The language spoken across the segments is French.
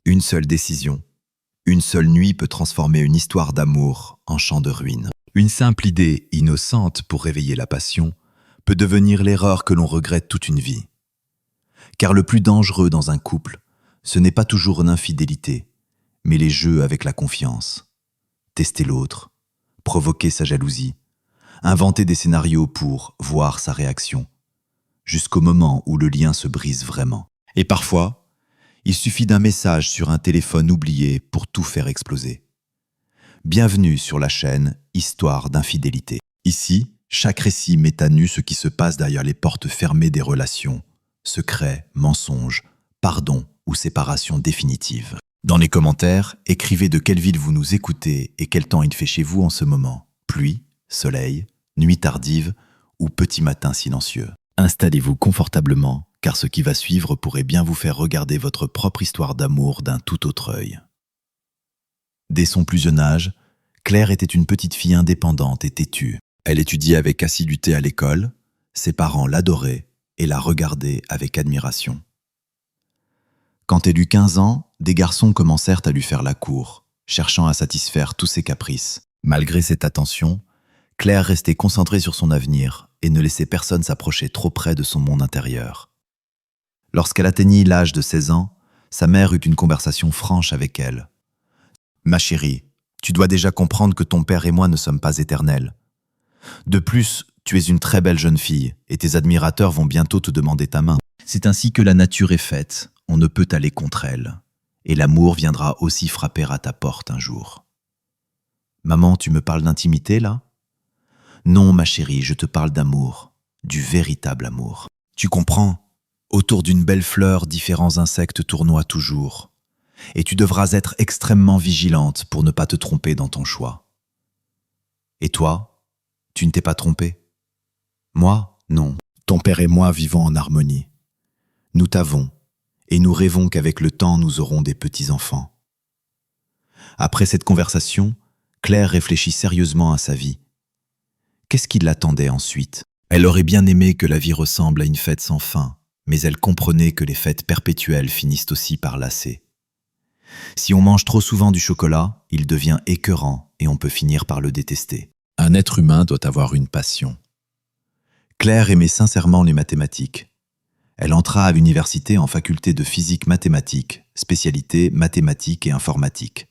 Une seule décision, une seule nuit peut transformer une histoire d'amour en champ de ruines. Une simple idée innocente pour réveiller la passion peut devenir l'erreur que l'on regrette toute une vie. Car le plus dangereux dans un couple, ce n'est pas toujours l'infidélité, mais les jeux avec la confiance. Tester l'autre, provoquer sa jalousie, inventer des scénarios pour voir sa réaction, jusqu'au moment où le lien se brise vraiment. Et parfois, il suffit d'un message sur un téléphone oublié pour tout faire exploser. Bienvenue sur la chaîne Histoire d'infidélité. Ici, chaque récit met à nu ce qui se passe derrière les portes fermées des relations, secrets, mensonges, pardon ou séparation définitive. Dans les commentaires, écrivez de quelle ville vous nous écoutez et quel temps il fait chez vous en ce moment. Pluie, soleil, nuit tardive ou petit matin silencieux. Installez-vous confortablement, car ce qui va suivre pourrait bien vous faire regarder votre propre histoire d'amour d'un tout autre œil. Dès son plus jeune âge, Claire était une petite fille indépendante et têtue. Elle étudiait avec assiduité à l'école, ses parents l'adoraient et la regardaient avec admiration. Quand elle eut 15 ans, des garçons commencèrent à lui faire la cour, cherchant à satisfaire tous ses caprices. Malgré cette attention, Claire restait concentrée sur son avenir et ne laissait personne s'approcher trop près de son monde intérieur. Lorsqu'elle atteignit l'âge de 16 ans, sa mère eut une conversation franche avec elle. « Ma chérie, tu dois déjà comprendre que ton père et moi ne sommes pas éternels. De plus, tu es une très belle jeune fille et tes admirateurs vont bientôt te demander ta main. C'est ainsi que la nature est faite, on ne peut aller contre elle. Et l'amour viendra aussi frapper à ta porte un jour. » « Maman, tu me parles d'intimité, là ? » ?»« Non, ma chérie, je te parle d'amour, du véritable amour. Tu comprends ? Autour d'une belle fleur, différents insectes tournoient toujours. Et tu devras être extrêmement vigilante pour ne pas te tromper dans ton choix. Et toi, tu ne t'es pas trompée ? Moi, non. Ton père et moi vivons en harmonie. Nous t'avons, et nous rêvons qu'avec le temps, nous aurons des petits-enfants. Après cette conversation, Claire réfléchit sérieusement à sa vie. Qu'est-ce qui l'attendait ensuite ? Elle aurait bien aimé que la vie ressemble à une fête sans fin, mais elle comprenait que les fêtes perpétuelles finissent aussi par lasser. Si on mange trop souvent du chocolat, il devient écœurant et on peut finir par le détester. Un être humain doit avoir une passion. Claire aimait sincèrement les mathématiques. Elle entra à l'université en faculté de physique mathématiques, spécialité mathématiques et informatique.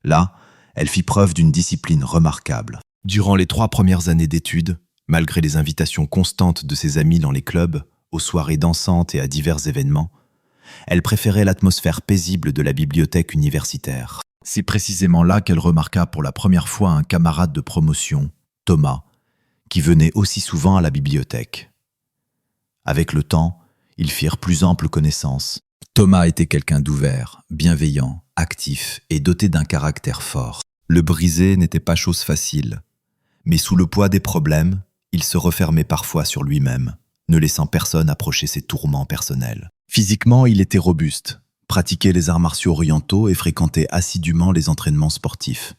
Là, elle fit preuve d'une discipline remarquable. Durant les 3 premières années d'études, malgré les invitations constantes de ses amis dans les clubs, aux soirées dansantes et à divers événements, elle préférait l'atmosphère paisible de la bibliothèque universitaire. C'est précisément là qu'elle remarqua pour la première fois un camarade de promotion, Thomas, qui venait aussi souvent à la bibliothèque. Avec le temps, ils firent plus ample connaissance. Thomas était quelqu'un d'ouvert, bienveillant, actif et doté d'un caractère fort. Le briser n'était pas chose facile, mais sous le poids des problèmes, il se refermait parfois sur lui-même, ne laissant personne approcher ses tourments personnels. Physiquement, il était robuste, pratiquait les arts martiaux orientaux et fréquentait assidûment les entraînements sportifs.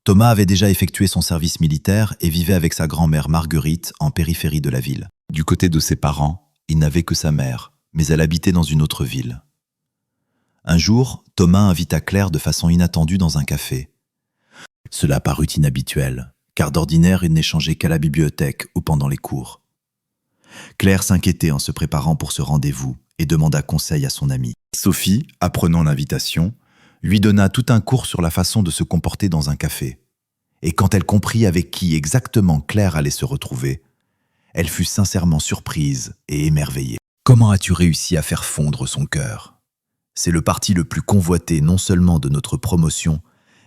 Thomas avait déjà effectué son service militaire et vivait avec sa grand-mère Marguerite en périphérie de la ville. Du côté de ses parents, il n'avait que sa mère, mais elle habitait dans une autre ville. Un jour, Thomas invita Claire de façon inattendue dans un café. Cela parut inhabituel, car d'ordinaire il n'échangeait qu'à la bibliothèque ou pendant les cours. Claire s'inquiétait en se préparant pour ce rendez-vous et demanda conseil à son amie. Sophie, apprenant l'invitation, lui donna tout un cours sur la façon de se comporter dans un café. Et quand elle comprit avec qui exactement Claire allait se retrouver, elle fut sincèrement surprise et émerveillée. Comment as-tu réussi à faire fondre son cœur ? C'est le parti le plus convoité non seulement de notre promotion,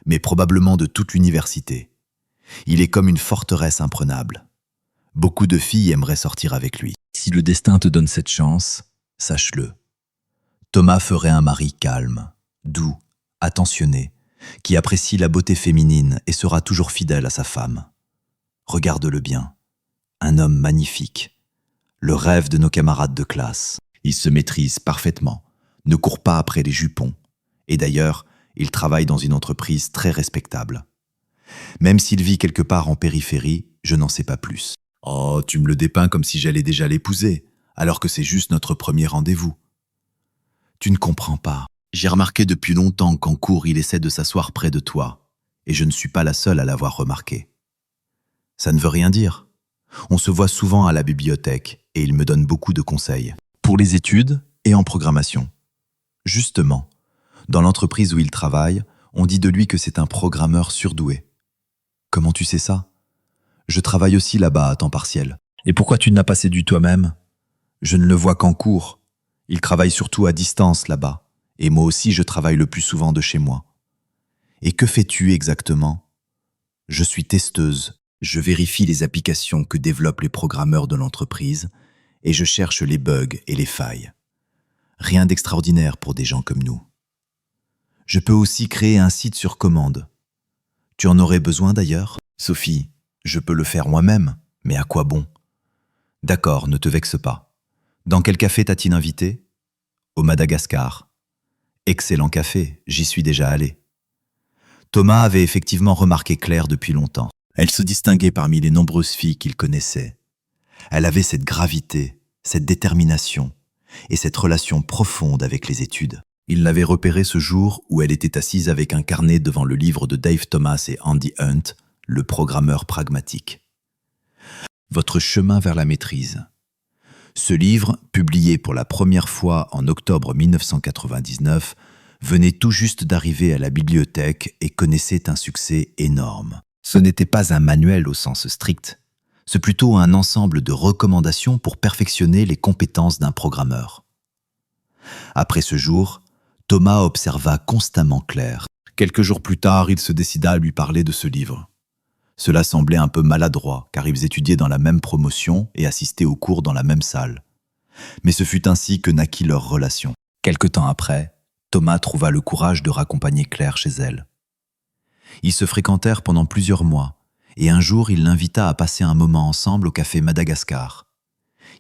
mais probablement de toute l'université. Il est comme une forteresse imprenable. Beaucoup de filles aimeraient sortir avec lui. Si le destin te donne cette chance, sache-le. Thomas ferait un mari calme, doux, attentionné, qui apprécie la beauté féminine et sera toujours fidèle à sa femme. Regarde-le bien. Un homme magnifique. Le rêve de nos camarades de classe. Il se maîtrise parfaitement, ne court pas après les jupons. Et d'ailleurs, il travaille dans une entreprise très respectable. Même s'il vit quelque part en périphérie, je n'en sais pas plus. Oh, tu me le dépeins comme si j'allais déjà l'épouser, alors que c'est juste notre premier rendez-vous. Tu ne comprends pas. J'ai remarqué depuis longtemps qu'en cours, il essaie de s'asseoir près de toi, et je ne suis pas la seule à l'avoir remarqué. Ça ne veut rien dire. On se voit souvent à la bibliothèque, et il me donne beaucoup de conseils. Pour les études et en programmation. Justement, dans l'entreprise où il travaille, on dit de lui que c'est un programmeur surdoué. Comment tu sais ça? Je travaille aussi là-bas à temps partiel. Et pourquoi tu ne l'as pas séduit toi-même? Je ne le vois qu'en cours. Il travaille surtout à distance là-bas. Et moi aussi, je travaille le plus souvent de chez moi. Et que fais-tu exactement? Je suis testeuse. Je vérifie les applications que développent les programmeurs de l'entreprise et je cherche les bugs et les failles. Rien d'extraordinaire pour des gens comme nous. Je peux aussi créer un site sur commande. Tu en aurais besoin d'ailleurs? Sophie, je peux le faire moi-même, mais à quoi bon? D'accord, ne te vexe pas. Dans quel café t'a-t-il invité? Au Madagascar. Excellent café, j'y suis déjà allé. Thomas avait effectivement remarqué Claire depuis longtemps. Elle se distinguait parmi les nombreuses filles qu'il connaissait. Elle avait cette gravité, cette détermination et cette relation profonde avec les études. Il l'avait repérée ce jour où elle était assise avec un carnet devant le livre de Dave Thomas et Andy Hunt, le programmeur pragmatique. Votre chemin vers la maîtrise. Ce livre, publié pour la première fois en octobre 1999, venait tout juste d'arriver à la bibliothèque et connaissait un succès énorme. Ce n'était pas un manuel au sens strict, c'est plutôt un ensemble de recommandations pour perfectionner les compétences d'un programmeur. Après ce jour, Thomas observa constamment Claire. Quelques jours plus tard, il se décida à lui parler de ce livre. Cela semblait un peu maladroit, car ils étudiaient dans la même promotion et assistaient aux cours dans la même salle. Mais ce fut ainsi que naquit leur relation. Quelque temps après, Thomas trouva le courage de raccompagner Claire chez elle. Ils se fréquentèrent pendant plusieurs mois, et un jour il l'invita à passer un moment ensemble au café Madagascar.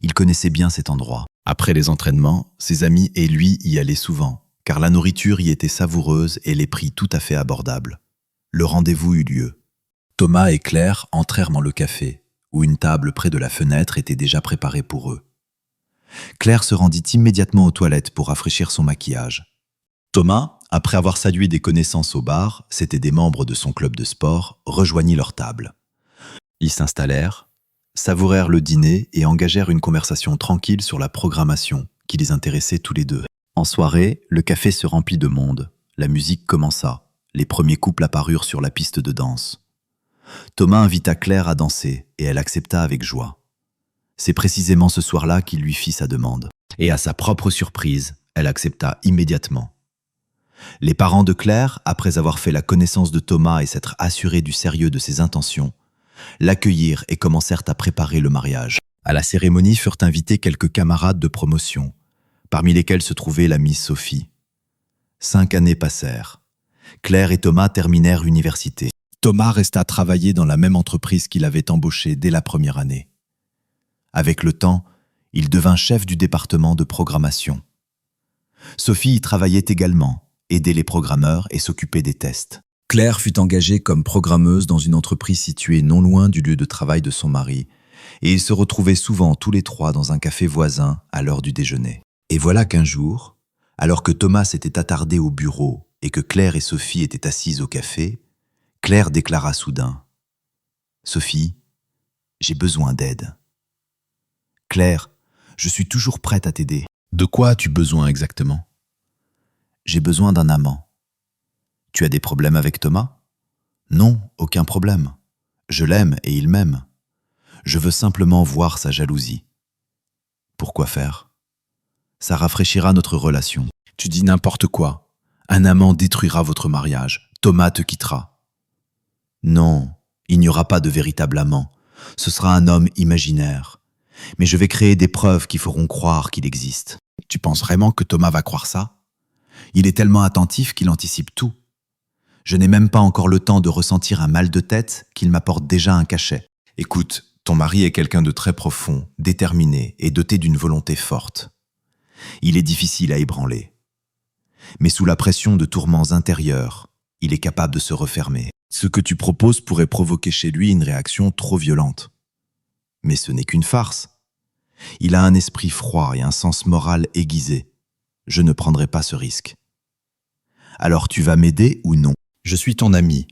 Il connaissait bien cet endroit. Après les entraînements, ses amis et lui y allaient souvent, car la nourriture y était savoureuse et les prix tout à fait abordables. Le rendez-vous eut lieu. Thomas et Claire entrèrent dans le café, où une table près de la fenêtre était déjà préparée pour eux. Claire se rendit immédiatement aux toilettes pour rafraîchir son maquillage. Thomas, après avoir salué des connaissances au bar, c'étaient des membres de son club de sport, rejoignit leur table. Ils s'installèrent, savourèrent le dîner et engagèrent une conversation tranquille sur la programmation qui les intéressait tous les deux. En soirée, le café se remplit de monde. La musique commença. Les premiers couples apparurent sur la piste de danse. Thomas invita Claire à danser et elle accepta avec joie. C'est précisément ce soir-là qu'il lui fit sa demande. Et à sa propre surprise, elle accepta immédiatement. Les parents de Claire, après avoir fait la connaissance de Thomas et s'être assurés du sérieux de ses intentions, l'accueillirent et commencèrent à préparer le mariage. À la cérémonie furent invités quelques camarades de promotion, parmi lesquels se trouvait la Miss Sophie. 5 années passèrent. Claire et Thomas terminèrent l'université. Thomas resta travailler dans la même entreprise qu'il avait embauchée dès la première année. Avec le temps, il devint chef du département de programmation. Sophie y travaillait également, aidait les programmeurs et s'occupait des tests. Claire fut engagée comme programmeuse dans une entreprise située non loin du lieu de travail de son mari, et ils se retrouvaient souvent tous les trois dans un café voisin à l'heure du déjeuner. Et voilà qu'un jour, alors que Thomas s'était attardé au bureau et que Claire et Sophie étaient assises au café, Claire déclara soudain : « Sophie, j'ai besoin d'aide. » »« Claire, je suis toujours prête à t'aider. »« De quoi as-tu besoin exactement ?»« J'ai besoin d'un amant. »« Tu as des problèmes avec Thomas ?»« Non, aucun problème. Je l'aime et il m'aime. Je veux simplement voir sa jalousie. »« Pourquoi faire ? Ça rafraîchira notre relation. »« Tu dis n'importe quoi. Un amant détruira votre mariage. Thomas te quittera. » « Non, il n'y aura pas de véritable amant. Ce sera un homme imaginaire. Mais je vais créer des preuves qui feront croire qu'il existe. » « Tu penses vraiment que Thomas va croire ça ? Il est tellement attentif qu'il anticipe tout. Je n'ai même pas encore le temps de ressentir un mal de tête qu'il m'apporte déjà un cachet. Écoute, ton mari est quelqu'un de très profond, déterminé et doté d'une volonté forte. Il est difficile à ébranler. Mais sous la pression de tourments intérieurs, il est capable de se refermer. Ce que tu proposes pourrait provoquer chez lui une réaction trop violente. Mais ce n'est qu'une farce. Il a un esprit froid et un sens moral aiguisé. Je ne prendrai pas ce risque. Alors tu vas m'aider ou non? Je suis ton ami,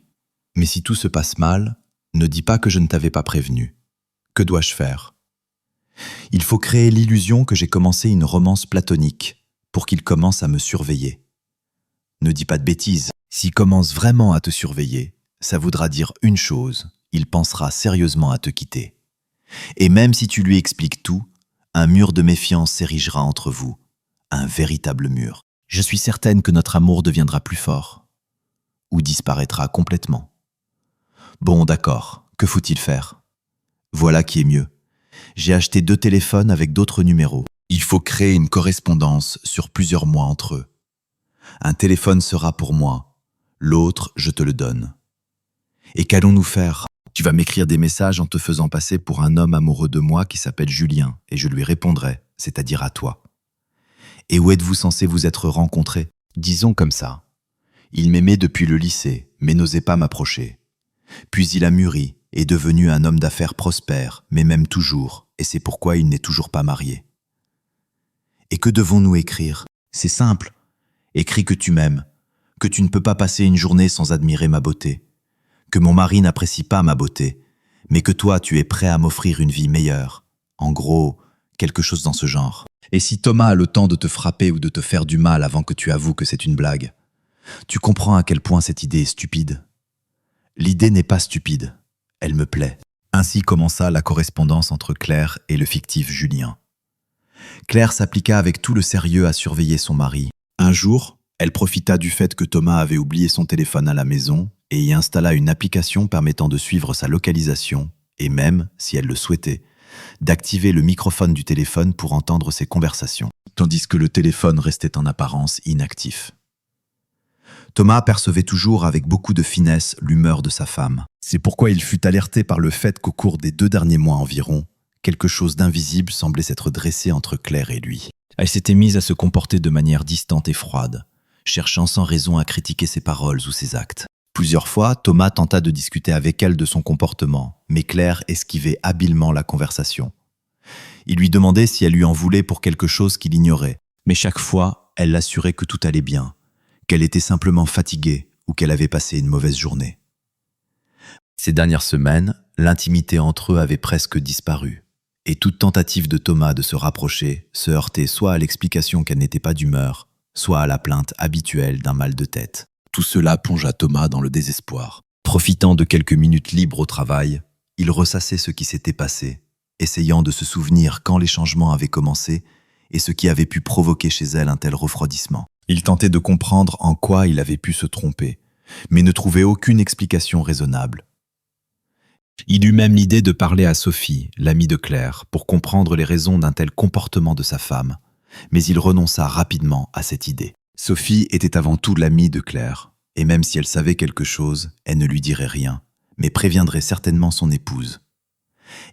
mais si tout se passe mal, ne dis pas que je ne t'avais pas prévenu. Que dois-je faire? Il faut créer l'illusion que j'ai commencé une romance platonique pour qu'il commence à me surveiller. Ne dis pas de bêtises. S'il commence vraiment à te surveiller, ça voudra dire une chose, il pensera sérieusement à te quitter. Et même si tu lui expliques tout, un mur de méfiance s'érigera entre vous, un véritable mur. Je suis certaine que notre amour deviendra plus fort, ou disparaîtra complètement. Bon, d'accord, que faut-il faire? Voilà qui est mieux. J'ai acheté 2 téléphones avec d'autres numéros. Il faut créer une correspondance sur plusieurs mois entre eux. Un téléphone sera pour moi, l'autre, je te le donne. Et qu'allons-nous faire? Tu vas m'écrire des messages en te faisant passer pour un homme amoureux de moi qui s'appelle Julien, et je lui répondrai, c'est-à-dire à toi. Et où êtes-vous censé vous être rencontrés? Disons comme ça. Il m'aimait depuis le lycée, mais n'osait pas m'approcher. Puis il a mûri, est devenu un homme d'affaires prospère, mais m'aime toujours, et c'est pourquoi il n'est toujours pas marié. Et que devons-nous écrire? C'est simple. Écris que tu m'aimes, que tu ne peux pas passer une journée sans admirer ma beauté, que mon mari n'apprécie pas ma beauté, mais que toi tu es prêt à m'offrir une vie meilleure. En gros, quelque chose dans ce genre. Et si Thomas a le temps de te frapper ou de te faire du mal avant que tu avoues que c'est une blague, tu comprends à quel point cette idée est stupide. L'idée n'est pas stupide, elle me plaît. Ainsi commença la correspondance entre Claire et le fictif Julien. Claire s'appliqua avec tout le sérieux à surveiller son mari. Un jour, elle profita du fait que Thomas avait oublié son téléphone à la maison et y installa une application permettant de suivre sa localisation et même, si elle le souhaitait, d'activer le microphone du téléphone pour entendre ses conversations, tandis que le téléphone restait en apparence inactif. Thomas percevait toujours avec beaucoup de finesse l'humeur de sa femme. C'est pourquoi il fut alerté par le fait qu'au cours des 2 derniers mois environ, quelque chose d'invisible semblait s'être dressé entre Claire et lui. Elle s'était mise à se comporter de manière distante et froide, cherchant sans raison à critiquer ses paroles ou ses actes. Plusieurs fois, Thomas tenta de discuter avec elle de son comportement, mais Claire esquivait habilement la conversation. Il lui demandait si elle lui en voulait pour quelque chose qu'il ignorait, mais chaque fois, elle l'assurait que tout allait bien, qu'elle était simplement fatiguée ou qu'elle avait passé une mauvaise journée. Ces dernières semaines, l'intimité entre eux avait presque disparu, et toute tentative de Thomas de se rapprocher se heurtait soit à l'explication qu'elle n'était pas d'humeur, soit à la plainte habituelle d'un mal de tête. Tout cela plongea Thomas dans le désespoir. Profitant de quelques minutes libres au travail, il ressassait ce qui s'était passé, essayant de se souvenir quand les changements avaient commencé et ce qui avait pu provoquer chez elle un tel refroidissement. Il tentait de comprendre en quoi il avait pu se tromper, mais ne trouvait aucune explication raisonnable. Il eut même l'idée de parler à Sophie, l'amie de Claire, pour comprendre les raisons d'un tel comportement de sa femme, mais il renonça rapidement à cette idée. Sophie était avant tout l'amie de Claire, et même si elle savait quelque chose, elle ne lui dirait rien, mais préviendrait certainement son épouse.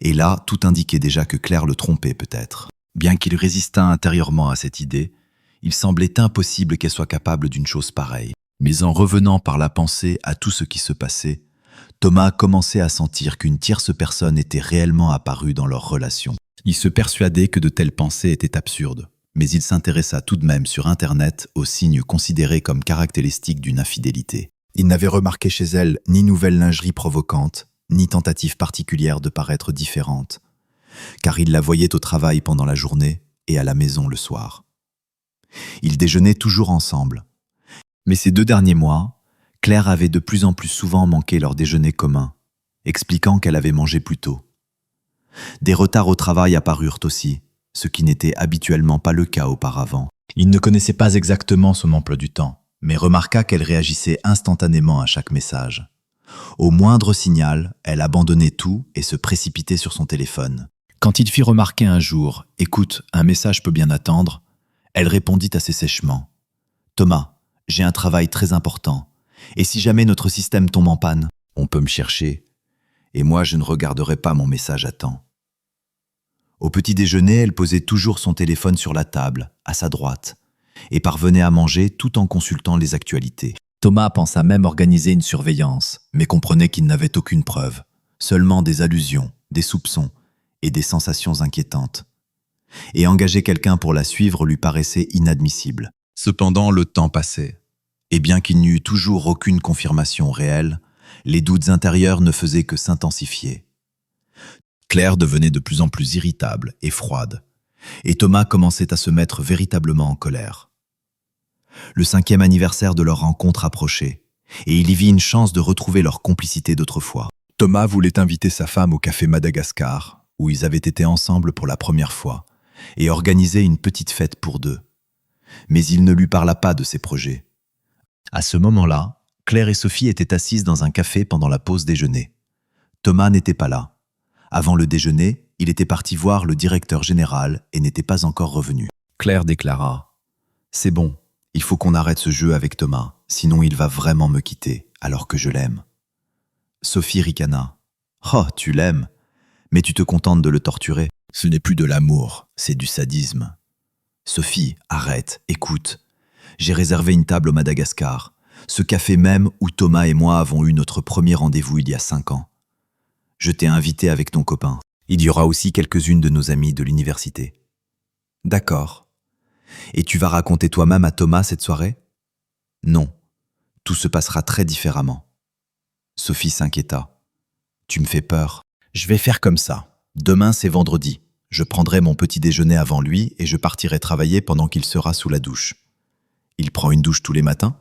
Et là, tout indiquait déjà que Claire le trompait peut-être. Bien qu'il résistât intérieurement à cette idée, il semblait impossible qu'elle soit capable d'une chose pareille. Mais en revenant par la pensée à tout ce qui se passait, Thomas commençait à sentir qu'une tierce personne était réellement apparue dans leur relation. Il se persuadait que de telles pensées étaient absurdes, mais il s'intéressa tout de même sur Internet aux signes considérés comme caractéristiques d'une infidélité. Il n'avait remarqué chez elle ni nouvelle lingerie provocante, ni tentative particulière de paraître différente, car il la voyait au travail pendant la journée et à la maison le soir. Ils déjeunaient toujours ensemble. Mais ces 2 derniers mois, Claire avait de plus en plus souvent manqué leur déjeuner commun, expliquant qu'elle avait mangé plus tôt. Des retards au travail apparurent aussi, ce qui n'était habituellement pas le cas auparavant. Il ne connaissait pas exactement son emploi du temps, mais remarqua qu'elle réagissait instantanément à chaque message. Au moindre signal, elle abandonnait tout et se précipitait sur son téléphone. Quand il fit remarquer un jour « Écoute, un message peut bien attendre », elle répondit assez sèchement « Thomas, j'ai un travail très important, et si jamais notre système tombe en panne, on peut me chercher, et moi je ne regarderai pas mon message à temps. » Au petit déjeuner, elle posait toujours son téléphone sur la table, à sa droite, et parvenait à manger tout en consultant les actualités. Thomas pensa même organiser une surveillance, mais comprenait qu'il n'avait aucune preuve, seulement des allusions, des soupçons et des sensations inquiétantes. Et engager quelqu'un pour la suivre lui paraissait inadmissible. Cependant, le temps passait, Et bien qu'il n'y eût toujours aucune confirmation réelle, les doutes intérieurs ne faisaient que s'intensifier. Claire devenait de plus en plus irritable et froide, et Thomas commençait à se mettre véritablement en colère. Le 5e anniversaire de leur rencontre approchait, et il y vit une chance de retrouver leur complicité d'autrefois. Thomas voulait inviter sa femme au café Madagascar, où ils avaient été ensemble pour la première fois, et organiser une petite fête pour deux. Mais il ne lui parla pas de ses projets. À ce moment-là, Claire et Sophie étaient assises dans un café pendant la pause déjeuner. Thomas n'était pas là. Avant le déjeuner, il était parti voir le directeur général et n'était pas encore revenu. Claire déclara « C'est bon, il faut qu'on arrête ce jeu avec Thomas, sinon il va vraiment me quitter, alors que je l'aime. » Sophie ricana « Oh, tu l'aimes, mais tu te contentes de le torturer. Ce n'est plus de l'amour, c'est du sadisme. » Sophie, arrête, écoute. J'ai réservé une table au Madagascar, ce café même où Thomas et moi avons eu notre premier rendez-vous il y a 5 ans. Je t'ai invité avec ton copain. Il y aura aussi quelques-unes de nos amies de l'université. D'accord. Et tu vas raconter toi-même à Thomas cette soirée? Non. Tout se passera très différemment. Sophie s'inquiéta. Tu me fais peur. Je vais faire comme ça. Demain, c'est vendredi. Je prendrai mon petit déjeuner avant lui et je partirai travailler pendant qu'il sera sous la douche. Il prend une douche tous les matins?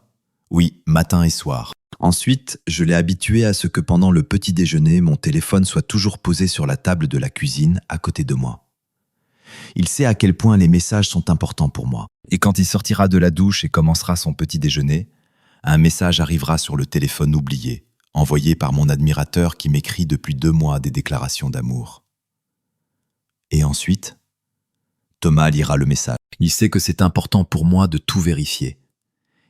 Oui, matin et soir. Ensuite, je l'ai habitué à ce que pendant le petit déjeuner, mon téléphone soit toujours posé sur la table de la cuisine à côté de moi. Il sait à quel point les messages sont importants pour moi. Et quand il sortira de la douche et commencera son petit déjeuner, un message arrivera sur le téléphone oublié, envoyé par mon admirateur qui m'écrit depuis 2 mois des déclarations d'amour. Et ensuite, Thomas lira le message. Il sait que c'est important pour moi de tout vérifier.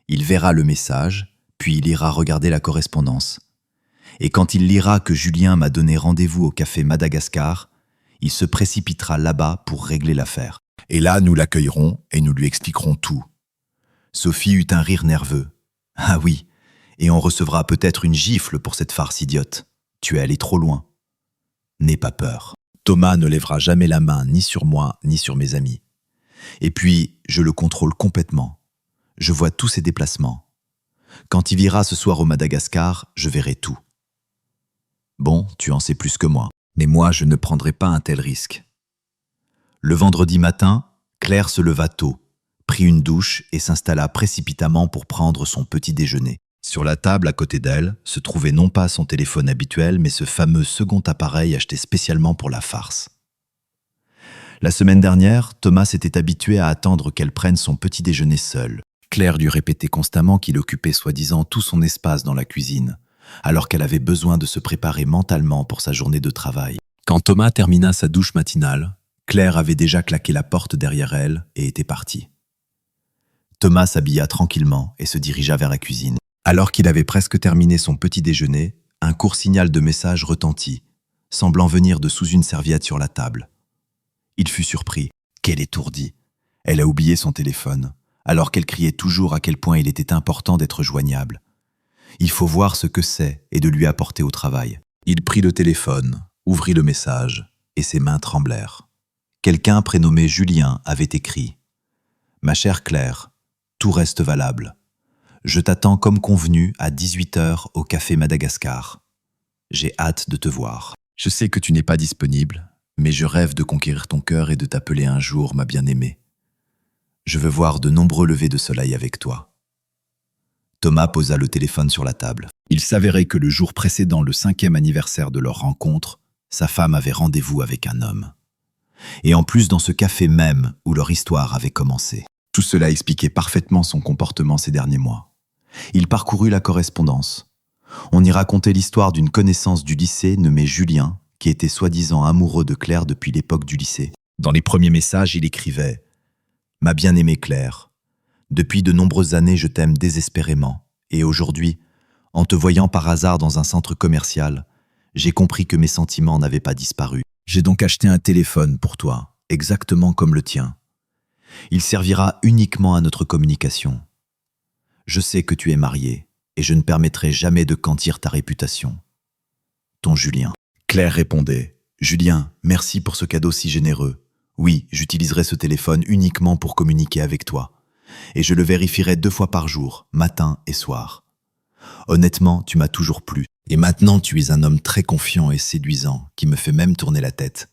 Il verra le message, puis il ira regarder la correspondance. Et quand il lira que Julien m'a donné rendez-vous au café Madagascar, il se précipitera là-bas pour régler l'affaire. Et là, nous l'accueillerons et nous lui expliquerons tout. Sophie eut un rire nerveux. Ah oui, et on recevra peut-être une gifle pour cette farce idiote. Tu es allé trop loin. N'aie pas peur. Thomas ne lèvera jamais la main ni sur moi ni sur mes amis. Et puis, je le contrôle complètement. Je vois tous ses déplacements. Quand il ira ce soir au Madagascar, je verrai tout. Bon, tu en sais plus que moi, mais moi je ne prendrai pas un tel risque. Le vendredi matin, Claire se leva tôt, prit une douche et s'installa précipitamment pour prendre son petit déjeuner. Sur la table à côté d'elle se trouvait non pas son téléphone habituel, mais ce fameux second appareil acheté spécialement pour la farce. La semaine dernière, Thomas s'était habitué à attendre qu'elle prenne son petit déjeuner seule. Claire lui répétait constamment qu'il occupait soi-disant tout son espace dans la cuisine, alors qu'elle avait besoin de se préparer mentalement pour sa journée de travail. Quand Thomas termina sa douche matinale, Claire avait déjà claqué la porte derrière elle et était partie. Thomas s'habilla tranquillement et se dirigea vers la cuisine. Alors qu'il avait presque terminé son petit déjeuner, un court signal de message retentit, semblant venir de sous une serviette sur la table. Il fut surpris. Quelle étourdie! Elle a oublié son téléphone, alors qu'elle criait toujours à quel point il était important d'être joignable. Il faut voir ce que c'est et de lui apporter au travail. Il prit le téléphone, ouvrit le message, et ses mains tremblèrent. Quelqu'un prénommé Julien avait écrit « Ma chère Claire, tout reste valable. Je t'attends comme convenu à 18h au café Madagascar. J'ai hâte de te voir. Je sais que tu n'es pas disponible, mais je rêve de conquérir ton cœur et de t'appeler un jour ma bien-aimée. Je veux voir de nombreux levers de soleil avec toi. » Thomas posa le téléphone sur la table. Il s'avérait que le jour précédent le 5e anniversaire de leur rencontre, sa femme avait rendez-vous avec un homme. Et en plus dans ce café même où leur histoire avait commencé. Tout cela expliquait parfaitement son comportement ces derniers mois. Il parcourut la correspondance. On y racontait l'histoire d'une connaissance du lycée nommée Julien, qui était soi-disant amoureux de Claire depuis l'époque du lycée. Dans les premiers messages, il écrivait « Ma bien-aimée Claire, depuis de nombreuses années, je t'aime désespérément. Et aujourd'hui, en te voyant par hasard dans un centre commercial, j'ai compris que mes sentiments n'avaient pas disparu. J'ai donc acheté un téléphone pour toi, exactement comme le tien. Il servira uniquement à notre communication. Je sais que tu es marié, et je ne permettrai jamais de quantir ta réputation. Ton Julien. » Claire répondait « Julien, merci pour ce cadeau si généreux. Oui, j'utiliserai ce téléphone uniquement pour communiquer avec toi. et je le vérifierai 2 fois par jour, matin et soir. Honnêtement, tu m'as toujours plu. Et maintenant, tu es un homme très confiant et séduisant, qui me fait même tourner la tête.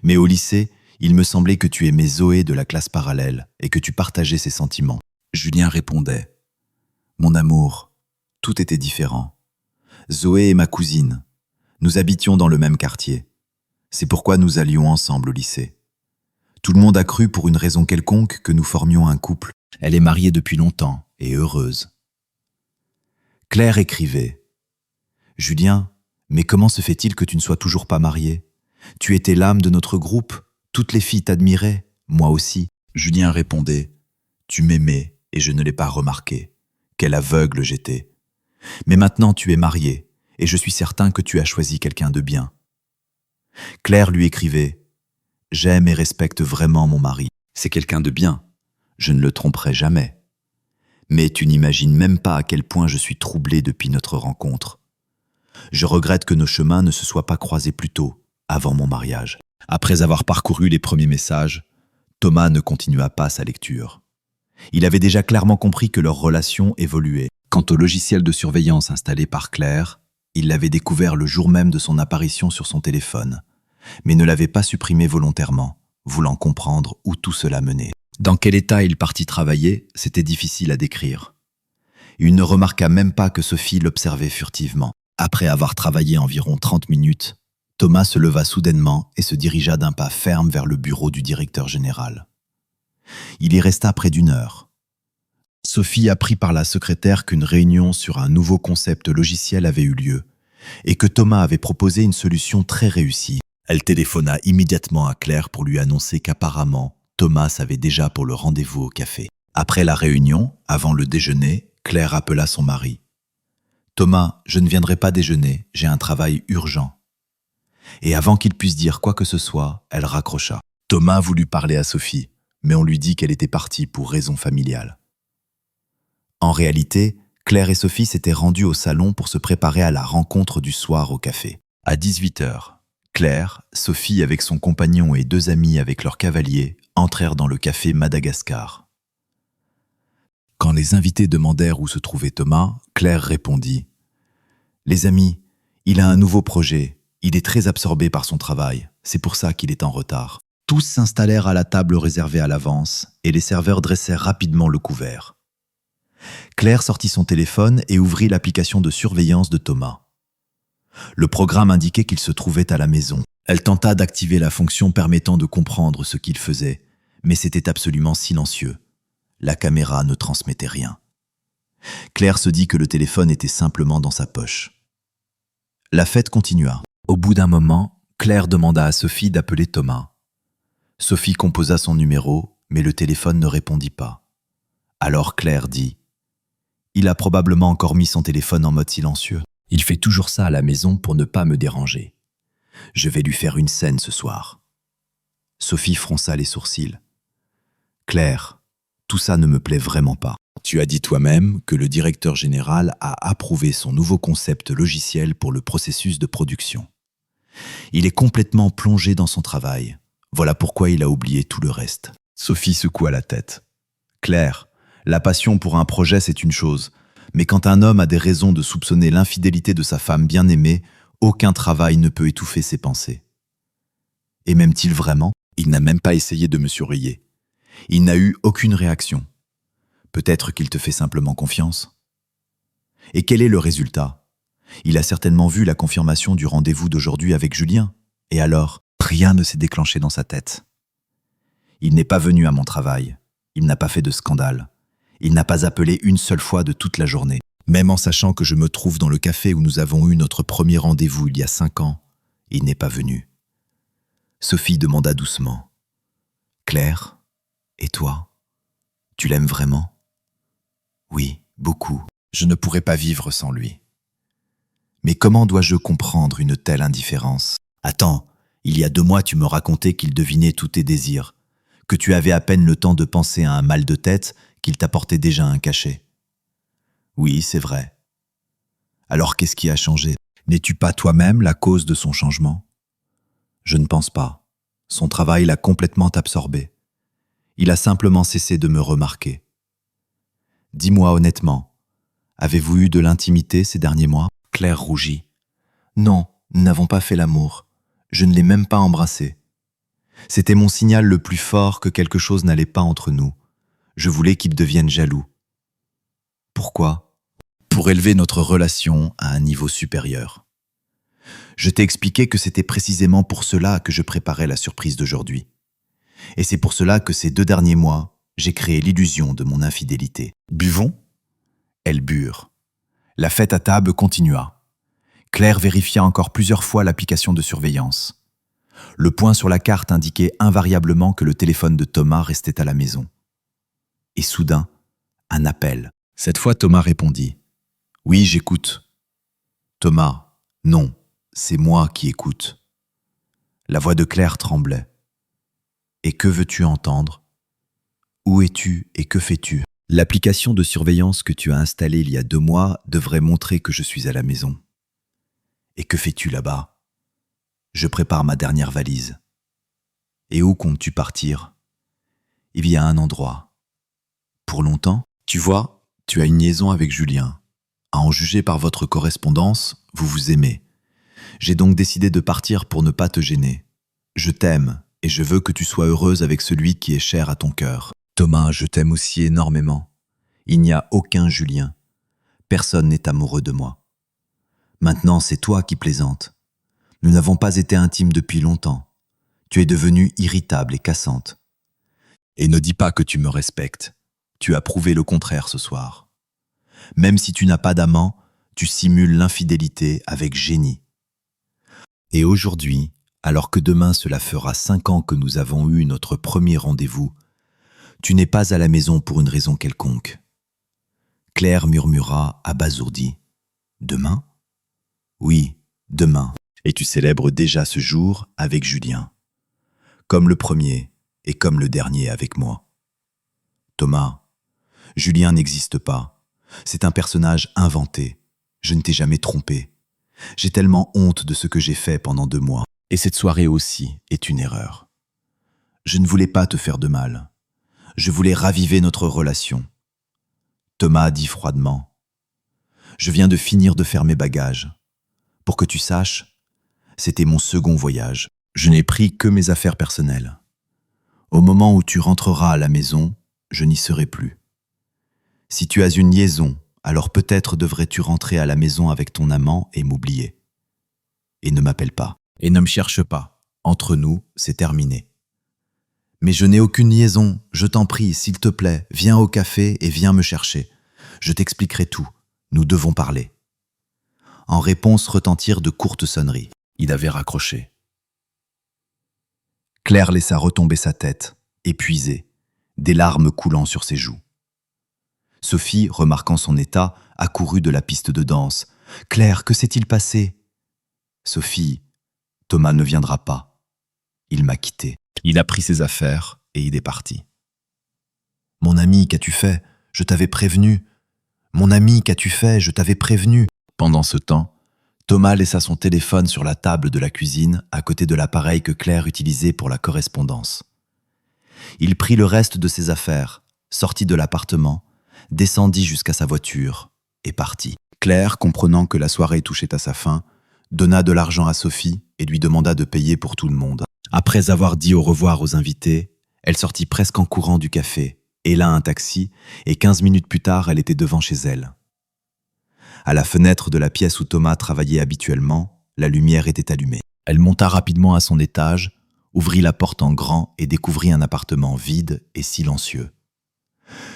Mais au lycée, il me semblait que tu aimais Zoé de la classe parallèle et que tu partageais ses sentiments. Julien répondait. Mon amour, tout était différent. Zoé est ma cousine. Nous habitions dans le même quartier. C'est pourquoi nous allions ensemble au lycée. Tout le monde a cru pour une raison quelconque que nous formions un couple. Elle est mariée depuis longtemps et heureuse. Claire écrivait. Julien, mais comment se fait-il que tu ne sois toujours pas marié? Tu étais l'âme de notre groupe, toutes les filles t'admiraient, moi aussi. Julien répondait. Tu m'aimais et je ne l'ai pas remarqué. Quel aveugle j'étais. Mais maintenant tu es marié et je suis certain que tu as choisi quelqu'un de bien. Claire lui écrivait. J'aime et respecte vraiment mon mari. C'est quelqu'un de bien. Je ne le tromperai jamais. Mais tu n'imagines même pas à quel point je suis troublé depuis notre rencontre. Je regrette que nos chemins ne se soient pas croisés plus tôt, avant mon mariage. Après avoir parcouru les premiers messages, Thomas ne continua pas sa lecture. Il avait déjà clairement compris que leur relation évoluait. Quant au logiciel de surveillance installé par Claire, il l'avait découvert le jour même de son apparition sur son téléphone, mais ne l'avait pas supprimé volontairement, voulant comprendre où tout cela menait. Dans quel état il partit travailler, c'était difficile à décrire. Il ne remarqua même pas que Sophie l'observait furtivement. Après avoir travaillé environ 30 minutes, Thomas se leva soudainement et se dirigea d'un pas ferme vers le bureau du directeur général. Il y resta près d'1 heure. Sophie apprit par la secrétaire qu'une réunion sur un nouveau concept logiciel avait eu lieu et que Thomas avait proposé une solution très réussie. Elle téléphona immédiatement à Claire pour lui annoncer qu'apparemment, Thomas savait déjà pour le rendez-vous au café. Après la réunion, avant le déjeuner, Claire appela son mari. « Thomas, je ne viendrai pas déjeuner, j'ai un travail urgent. » Et avant qu'il puisse dire quoi que ce soit, elle raccrocha. Thomas voulut parler à Sophie, mais on lui dit qu'elle était partie pour raisons familiales. En réalité, Claire et Sophie s'étaient rendues au salon pour se préparer à la rencontre du soir au café. À 18h, Claire, Sophie avec son compagnon et 2 amis avec leur cavalier entrèrent dans le café Madagascar. Quand les invités demandèrent où se trouvait Thomas, Claire répondit « Les amis, il a un nouveau projet, il est très absorbé par son travail, c'est pour ça qu'il est en retard. » Tous s'installèrent à la table réservée à l'avance et les serveurs dressèrent rapidement le couvert. Claire sortit son téléphone et ouvrit l'application de surveillance de Thomas. Le programme indiquait qu'il se trouvait à la maison. Elle tenta d'activer la fonction permettant de comprendre ce qu'il faisait, mais c'était absolument silencieux. La caméra ne transmettait rien. Claire se dit que le téléphone était simplement dans sa poche. La fête continua. Au bout d'un moment, Claire demanda à Sophie d'appeler Thomas. Sophie composa son numéro, mais le téléphone ne répondit pas. Alors Claire dit « Il a probablement encore mis son téléphone en mode silencieux. Il fait toujours ça à la maison pour ne pas me déranger. Je vais lui faire une scène ce soir. » Sophie fronça les sourcils. « Claire, tout ça ne me plaît vraiment pas. Tu as dit toi-même que le directeur général a approuvé son nouveau concept logiciel pour le processus de production. Il est complètement plongé dans son travail. Voilà pourquoi il a oublié tout le reste. » Sophie secoua la tête. « Claire, la passion pour un projet, c'est une chose. Mais quand un homme a des raisons de soupçonner l'infidélité de sa femme bien-aimée, aucun travail ne peut étouffer ses pensées. Et m'aime-t-il vraiment? Il n'a même pas essayé de me surveiller. Il n'a eu aucune réaction. Peut-être qu'il te fait simplement confiance. Et quel est le résultat? Il a certainement vu la confirmation du rendez-vous d'aujourd'hui avec Julien. Et alors, rien ne s'est déclenché dans sa tête. Il n'est pas venu à mon travail. Il n'a pas fait de scandale. Il n'a pas appelé une seule fois de toute la journée. Même en sachant que je me trouve dans le café où nous avons eu notre premier rendez-vous il y a 5 ans, il n'est pas venu. Sophie demanda doucement. « Claire, et toi? Tu l'aimes vraiment? » « Oui, beaucoup. Je ne pourrais pas vivre sans lui. » « Mais comment dois-je comprendre une telle indifférence? Attends, il y a 2 mois tu me racontais qu'il devinait tous tes désirs, que tu avais à peine le temps de penser à un mal de tête qu'il t'apportait déjà un cachet. Oui, c'est vrai. Alors qu'est-ce qui a changé? N'es-tu pas toi-même la cause de son changement? Je ne pense pas. Son travail l'a complètement absorbé. Il a simplement cessé de me remarquer. Dis-moi honnêtement, avez-vous eu de l'intimité ces derniers mois » Claire rougit. « Non, nous n'avons pas fait l'amour. Je ne l'ai même pas embrassé. C'était mon signal le plus fort que quelque chose n'allait pas entre nous. Je voulais qu'il devienne jaloux. Pourquoi ? Pour élever notre relation à un niveau supérieur. Je t'ai expliqué que c'était précisément pour cela que je préparais la surprise d'aujourd'hui. Et c'est pour cela que ces 2 derniers mois, j'ai créé l'illusion de mon infidélité. Buvons ? Elles burent. La fête à table continua. Claire vérifia encore plusieurs fois l'application de surveillance. Le point sur la carte indiquait invariablement que le téléphone de Thomas restait à la maison. Et soudain, un appel. Cette fois, Thomas répondit. « Oui, j'écoute. » « Thomas, non, c'est moi qui écoute. » La voix de Claire tremblait. « Et que veux-tu entendre ? Où es-tu et que fais-tu ? L'application de surveillance que tu as installée il y a 2 mois devrait montrer que je suis à la maison. Et que fais-tu là-bas ? Je prépare ma dernière valise. Et où comptes-tu partir ? Il y a un endroit. Pour longtemps ? Tu vois, tu as une liaison avec Julien. À en juger par votre correspondance, vous vous aimez. J'ai donc décidé de partir pour ne pas te gêner. Je t'aime et je veux que tu sois heureuse avec celui qui est cher à ton cœur. Thomas, je t'aime aussi énormément. Il n'y a aucun Julien. Personne n'est amoureux de moi. Maintenant, c'est toi qui plaisantes. Nous n'avons pas été intimes depuis longtemps. Tu es devenue irritable et cassante. Et ne dis pas que tu me respectes. Tu as prouvé le contraire ce soir. Même si tu n'as pas d'amant, tu simules l'infidélité avec génie. Et aujourd'hui, alors que demain cela fera 5 ans que nous avons eu notre premier rendez-vous, tu n'es pas à la maison pour une raison quelconque. Claire murmura abasourdie. Demain ? Oui, demain. Et tu célèbres déjà ce jour avec Julien. Comme le premier et comme le dernier avec moi. Thomas, Julien n'existe pas. C'est un personnage inventé. Je ne t'ai jamais trompé. J'ai tellement honte de ce que j'ai fait pendant 2 mois. Et cette soirée aussi est une erreur. Je ne voulais pas te faire de mal. Je voulais raviver notre relation. Thomas dit froidement. Je viens de finir de faire mes bagages. Pour que tu saches, c'était mon second voyage. Je n'ai pris que mes affaires personnelles. Au moment où tu rentreras à la maison, je n'y serai plus. Si tu as une liaison, alors peut-être devrais-tu rentrer à la maison avec ton amant et m'oublier. Et ne m'appelle pas. Et ne me cherche pas. Entre nous, c'est terminé. Mais je n'ai aucune liaison. Je t'en prie, s'il te plaît, viens au café et viens me chercher. Je t'expliquerai tout. Nous devons parler. En réponse retentirent de courtes sonneries. Il avait raccroché. Claire laissa retomber sa tête, épuisée, des larmes coulant sur ses joues. Sophie, remarquant son état, accourut de la piste de danse. « Claire, que s'est-il passé ?»« Sophie, Thomas ne viendra pas. Il m'a quitté. Il a pris ses affaires et il est parti. »« Mon ami, qu'as-tu fait ? Je t'avais prévenu. Mon ami, qu'as-tu fait ? Je t'avais prévenu. » Pendant ce temps, Thomas laissa son téléphone sur la table de la cuisine à côté de l'appareil que Claire utilisait pour la correspondance. Il prit le reste de ses affaires, sortit de l'appartement, descendit jusqu'à sa voiture et partit. Claire, comprenant que la soirée touchait à sa fin, donna de l'argent à Sophie et lui demanda de payer pour tout le monde. Après avoir dit au revoir aux invités, elle sortit presque en courant du café, héla un taxi et 15 minutes plus tard, elle était devant chez elle. À la fenêtre de la pièce où Thomas travaillait habituellement, la lumière était allumée. Elle monta rapidement à son étage, ouvrit la porte en grand et découvrit un appartement vide et silencieux.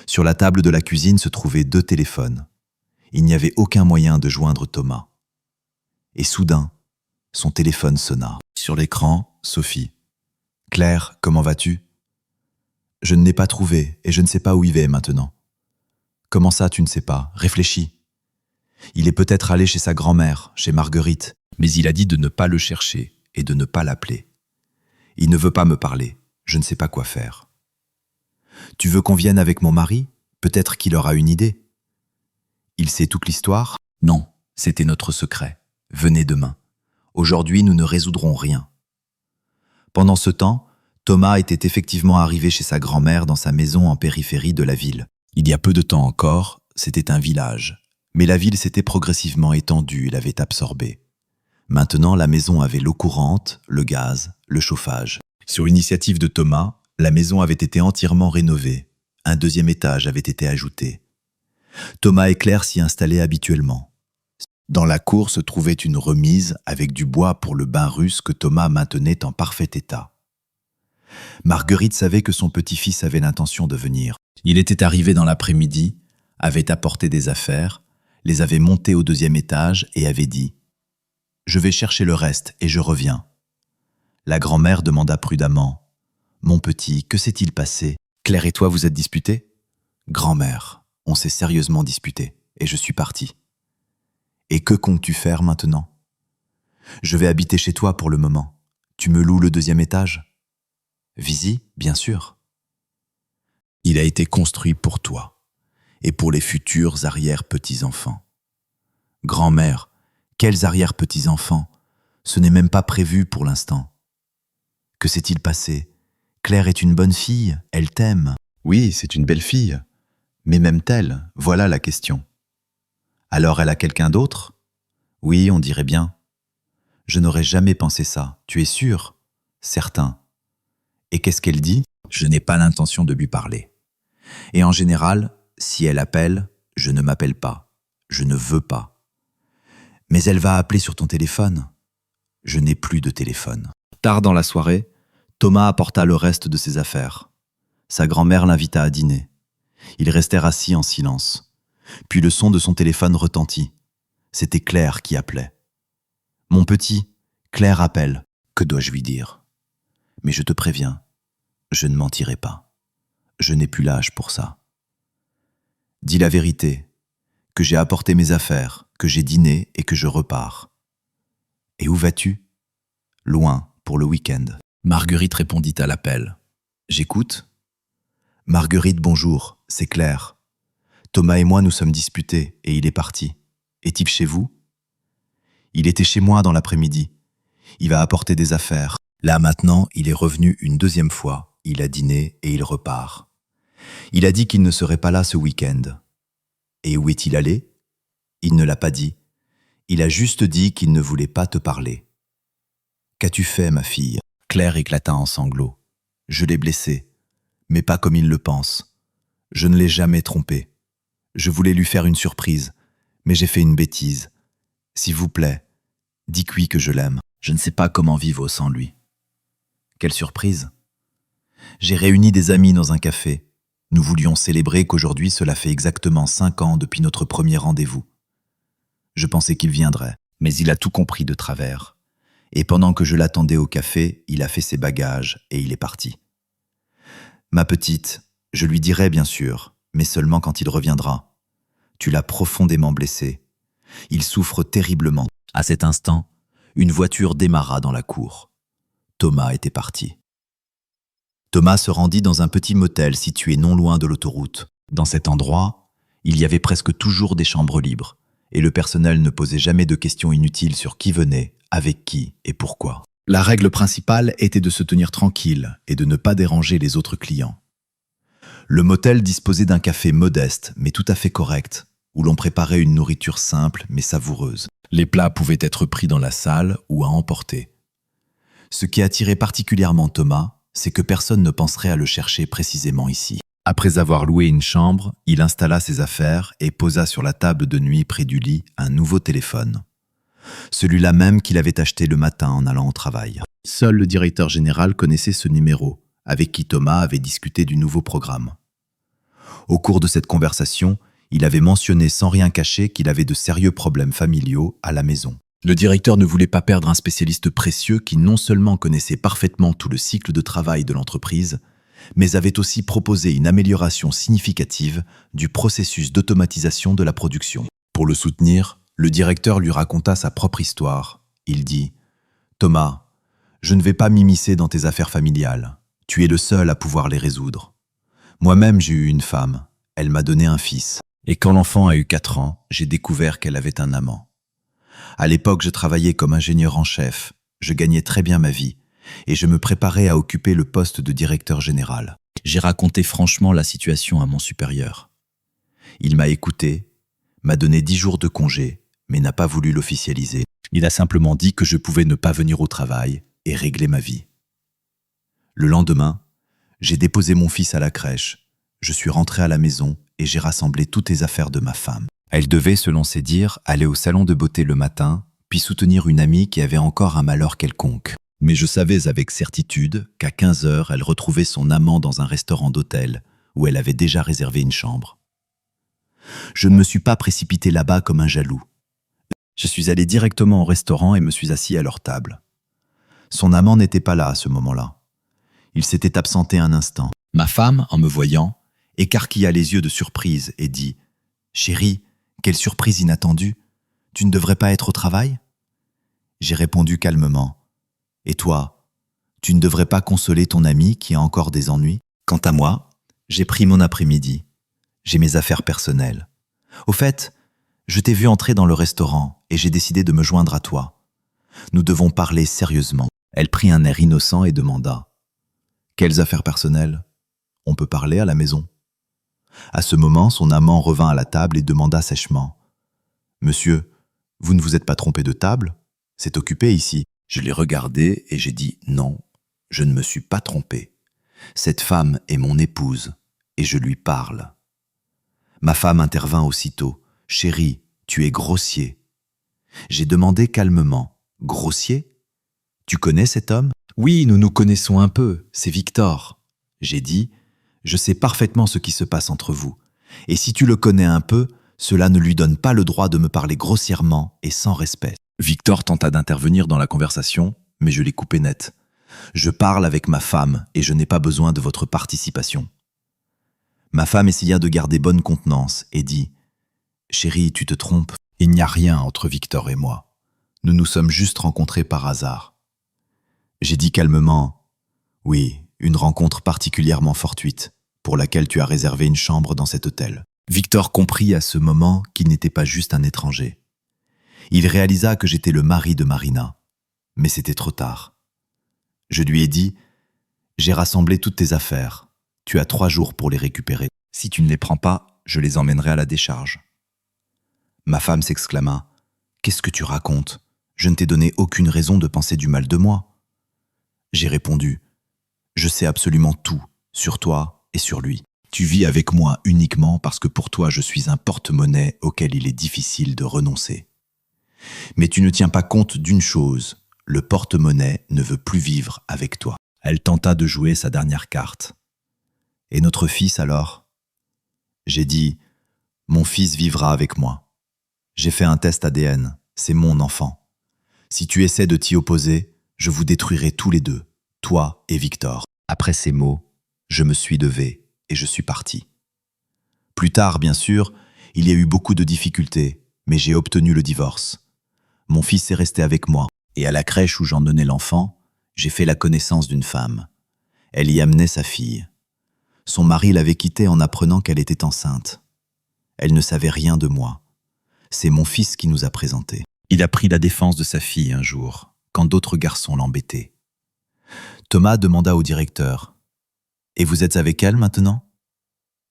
Sur la table de la cuisine se trouvaient 2 téléphones. Il n'y avait aucun moyen de joindre Thomas. Et soudain, son téléphone sonna. Sur l'écran, Sophie. « Claire, comment vas-tu ? » ?»« Je ne l'ai pas trouvé et je ne sais pas où il est maintenant. »« Comment ça, tu ne sais pas ? Réfléchis. » »« Il est peut-être allé chez sa grand-mère, chez Marguerite, mais il a dit de ne pas le chercher et de ne pas l'appeler. Il ne veut pas me parler. Je ne sais pas quoi faire. »« Tu veux qu'on vienne avec mon mari ? Peut-être qu'il aura une idée. » »« Il sait toute l'histoire ? » ?»« Non, c'était notre secret. Venez demain. Aujourd'hui, nous ne résoudrons rien. » Pendant ce temps, Thomas était effectivement arrivé chez sa grand-mère dans sa maison en périphérie de la ville. Il y a peu de temps encore, c'était un village, mais la ville s'était progressivement étendue et l'avait absorbé. Maintenant, la maison avait l'eau courante, le gaz, le chauffage. Sur initiative de Thomas, la maison avait été entièrement rénovée. Un deuxième étage avait été ajouté. Thomas et Claire s'y installaient habituellement. Dans la cour se trouvait une remise avec du bois pour le bain russe que Thomas maintenait en parfait état. Marguerite savait que son petit-fils avait l'intention de venir. Il était arrivé dans l'après-midi, avait apporté des affaires, les avait montées au deuxième étage et avait dit « Je vais chercher le reste et je reviens ». La grand-mère demanda prudemment « Mon petit, que s'est-il passé? Claire et toi vous êtes disputés ?»« Grand-mère, on s'est sérieusement disputés et je suis parti. »« Et que comptes-tu faire maintenant ? » ?»« Je vais habiter chez toi pour le moment. Tu me loues le deuxième étage ? » ?»« Visi, bien sûr. » « Il a été construit pour toi et pour les futurs arrière-petits-enfants. »« Grand-mère, quels arrière-petits-enfants ? Ce n'est même pas prévu pour l'instant. » « Que s'est-il passé ? Claire est une bonne fille, elle t'aime. »« Oui, c'est une belle fille. Mais m'aime-t-elle ? Voilà la question. »« Alors elle a quelqu'un d'autre ? » ?»« Oui, on dirait bien. »« Je n'aurais jamais pensé ça. Tu es sûr ? » ?»« Certain. »« Et qu'est-ce qu'elle dit ? » ?»« Je n'ai pas l'intention de lui parler. Et en général, si elle appelle, je ne m'appelle pas. Je ne veux pas. Mais elle va appeler sur ton téléphone. Je n'ai plus de téléphone. » Tard dans la soirée, Thomas apporta le reste de ses affaires. Sa grand-mère l'invita à dîner. Ils restèrent assis en silence. Puis le son de son téléphone retentit. C'était Claire qui appelait. « Mon petit, Claire appelle. Que dois-je lui dire ? Mais je te préviens, je ne mentirai pas. Je n'ai plus l'âge pour ça. Dis la vérité, que j'ai apporté mes affaires, que j'ai dîné et que je repars. Et où vas-tu ? Loin, pour le week-end. » Marguerite répondit à l'appel. « J'écoute. »« Marguerite, bonjour, c'est Claire. Thomas et moi nous sommes disputés et il est parti. Est-il chez vous ? Il était chez moi dans l'après-midi. Il va apporter des affaires. Là maintenant, il est revenu une deuxième fois. Il a dîné et il repart. Il a dit qu'il ne serait pas là ce week-end. Et où est-il allé ? Il ne l'a pas dit. Il a juste dit qu'il ne voulait pas te parler. Qu'as-tu fait, ma fille ? » Claire éclata en sanglots. « Je l'ai blessé, mais pas comme il le pense. Je ne l'ai jamais trompé. Je voulais lui faire une surprise, mais j'ai fait une bêtise. S'il vous plaît, dites-lui que je l'aime. Je ne sais pas comment vivre sans lui. » Quelle surprise ! J'ai réuni des amis dans un café. Nous voulions célébrer qu'aujourd'hui cela fait exactement 5 ans depuis notre premier rendez-vous. Je pensais qu'il viendrait, mais il a tout compris de travers. Et pendant que je l'attendais au café, il a fait ses bagages et il est parti. Ma petite, je lui dirai bien sûr, mais seulement quand il reviendra. Tu l'as profondément blessé. Il souffre terriblement. À cet instant, une voiture démarra dans la cour. Thomas était parti. Thomas se rendit dans un petit motel situé non loin de l'autoroute. Dans cet endroit, il y avait presque toujours des chambres libres, et le personnel ne posait jamais de questions inutiles sur qui venait, avec qui et pourquoi. La règle principale était de se tenir tranquille et de ne pas déranger les autres clients. Le motel disposait d'un café modeste mais tout à fait correct, où l'on préparait une nourriture simple mais savoureuse. Les plats pouvaient être pris dans la salle ou à emporter. Ce qui attirait particulièrement Thomas, c'est que personne ne penserait à le chercher précisément ici. Après avoir loué une chambre, il installa ses affaires et posa sur la table de nuit près du lit un nouveau téléphone. Celui-là même qu'il avait acheté le matin en allant au travail. Seul le directeur général connaissait ce numéro, avec qui Thomas avait discuté du nouveau programme. Au cours de cette conversation, il avait mentionné sans rien cacher qu'il avait de sérieux problèmes familiaux à la maison. Le directeur ne voulait pas perdre un spécialiste précieux qui non seulement connaissait parfaitement tout le cycle de travail de l'entreprise, mais avait aussi proposé une amélioration significative du processus d'automatisation de la production. Pour le soutenir, le directeur lui raconta sa propre histoire. Il dit « Thomas, je ne vais pas m'immiscer dans tes affaires familiales. Tu es le seul à pouvoir les résoudre. Moi-même, j'ai eu une femme. Elle m'a donné un fils. Et quand l'enfant a eu 4 ans, j'ai découvert qu'elle avait un amant. À l'époque, je travaillais comme ingénieur en chef. Je gagnais très bien ma vie et je me préparais à occuper le poste de directeur général. J'ai raconté franchement la situation à mon supérieur. Il m'a écouté, m'a donné 10 jours de congé, mais n'a pas voulu l'officialiser. Il a simplement dit que je pouvais ne pas venir au travail et régler ma vie. Le lendemain, j'ai déposé mon fils à la crèche. Je suis rentré à la maison et j'ai rassemblé toutes les affaires de ma femme. Elle devait, selon ses dires, aller au salon de beauté le matin, puis soutenir une amie qui avait encore un malheur quelconque. Mais je savais avec certitude qu'à 15 heures, elle retrouvait son amant dans un restaurant d'hôtel où elle avait déjà réservé une chambre. Je ne me suis pas précipité là-bas comme un jaloux. Je suis allé directement au restaurant et me suis assis à leur table. Son amant n'était pas là à ce moment-là. Il s'était absenté un instant. Ma femme, en me voyant, écarquilla les yeux de surprise et dit « Chérie, quelle surprise inattendue! Tu ne devrais pas être au travail ?» J'ai répondu calmement « Et toi, tu ne devrais pas consoler ton ami qui a encore des ennuis ?» Quant à moi, j'ai pris mon après-midi. J'ai mes affaires personnelles. Au fait, je t'ai vu entrer dans le restaurant et j'ai décidé de me joindre à toi. Nous devons parler sérieusement. Elle prit un air innocent et demanda « Quelles affaires personnelles ? On peut parler à la maison ?» À ce moment, son amant revint à la table et demanda sèchement « Monsieur, vous ne vous êtes pas trompé de table ? C'est occupé ici. » Je l'ai regardé et j'ai dit « Non, je ne me suis pas trompé. Cette femme est mon épouse et je lui parle. » Ma femme intervint aussitôt. « Chérie, tu es grossier. » J'ai demandé calmement « Grossier ? Tu connais cet homme ? » « Oui, nous nous connaissons un peu, c'est Victor. » J'ai dit « Je sais parfaitement ce qui se passe entre vous. Et si tu le connais un peu, cela ne lui donne pas le droit de me parler grossièrement et sans respect. » Victor tenta d'intervenir dans la conversation, mais je l'ai coupé net. « Je parle avec ma femme et je n'ai pas besoin de votre participation. » Ma femme essaya de garder bonne contenance et dit « Chérie, tu te trompes. Il n'y a rien entre Victor et moi. Nous nous sommes juste rencontrés par hasard. » J'ai dit calmement « Oui, une rencontre particulièrement fortuite, pour laquelle tu as réservé une chambre dans cet hôtel. » Victor comprit à ce moment qu'il n'était pas juste un étranger. Il réalisa que j'étais le mari de Marina, mais c'était trop tard. Je lui ai dit « J'ai rassemblé toutes tes affaires. Tu as 3 jours pour les récupérer. Si tu ne les prends pas, je les emmènerai à la décharge. » Ma femme s'exclama « Qu'est-ce que tu racontes ? Je ne t'ai donné aucune raison de penser du mal de moi. » J'ai répondu « Je sais absolument tout sur toi et sur lui. Tu vis avec moi uniquement parce que pour toi je suis un porte-monnaie auquel il est difficile de renoncer. Mais tu ne tiens pas compte d'une chose, le porte-monnaie ne veut plus vivre avec toi. » Elle tenta de jouer sa dernière carte. « Et notre fils alors ?» J'ai dit « Mon fils vivra avec moi. J'ai fait un test ADN, c'est mon enfant. Si tu essaies de t'y opposer, je vous détruirai tous les deux, toi et Victor. » Après ces mots, je me suis levé et je suis parti. Plus tard, bien sûr, il y a eu beaucoup de difficultés, mais j'ai obtenu le divorce. Mon fils est resté avec moi, et à la crèche où j'emmenais l'enfant, j'ai fait la connaissance d'une femme. Elle y amenait sa fille. Son mari l'avait quittée en apprenant qu'elle était enceinte. Elle ne savait rien de moi. C'est mon fils qui nous a présentés. Il a pris la défense de sa fille un jour, quand d'autres garçons l'embêtaient. Thomas demanda au directeur « Et vous êtes avec elle maintenant ?»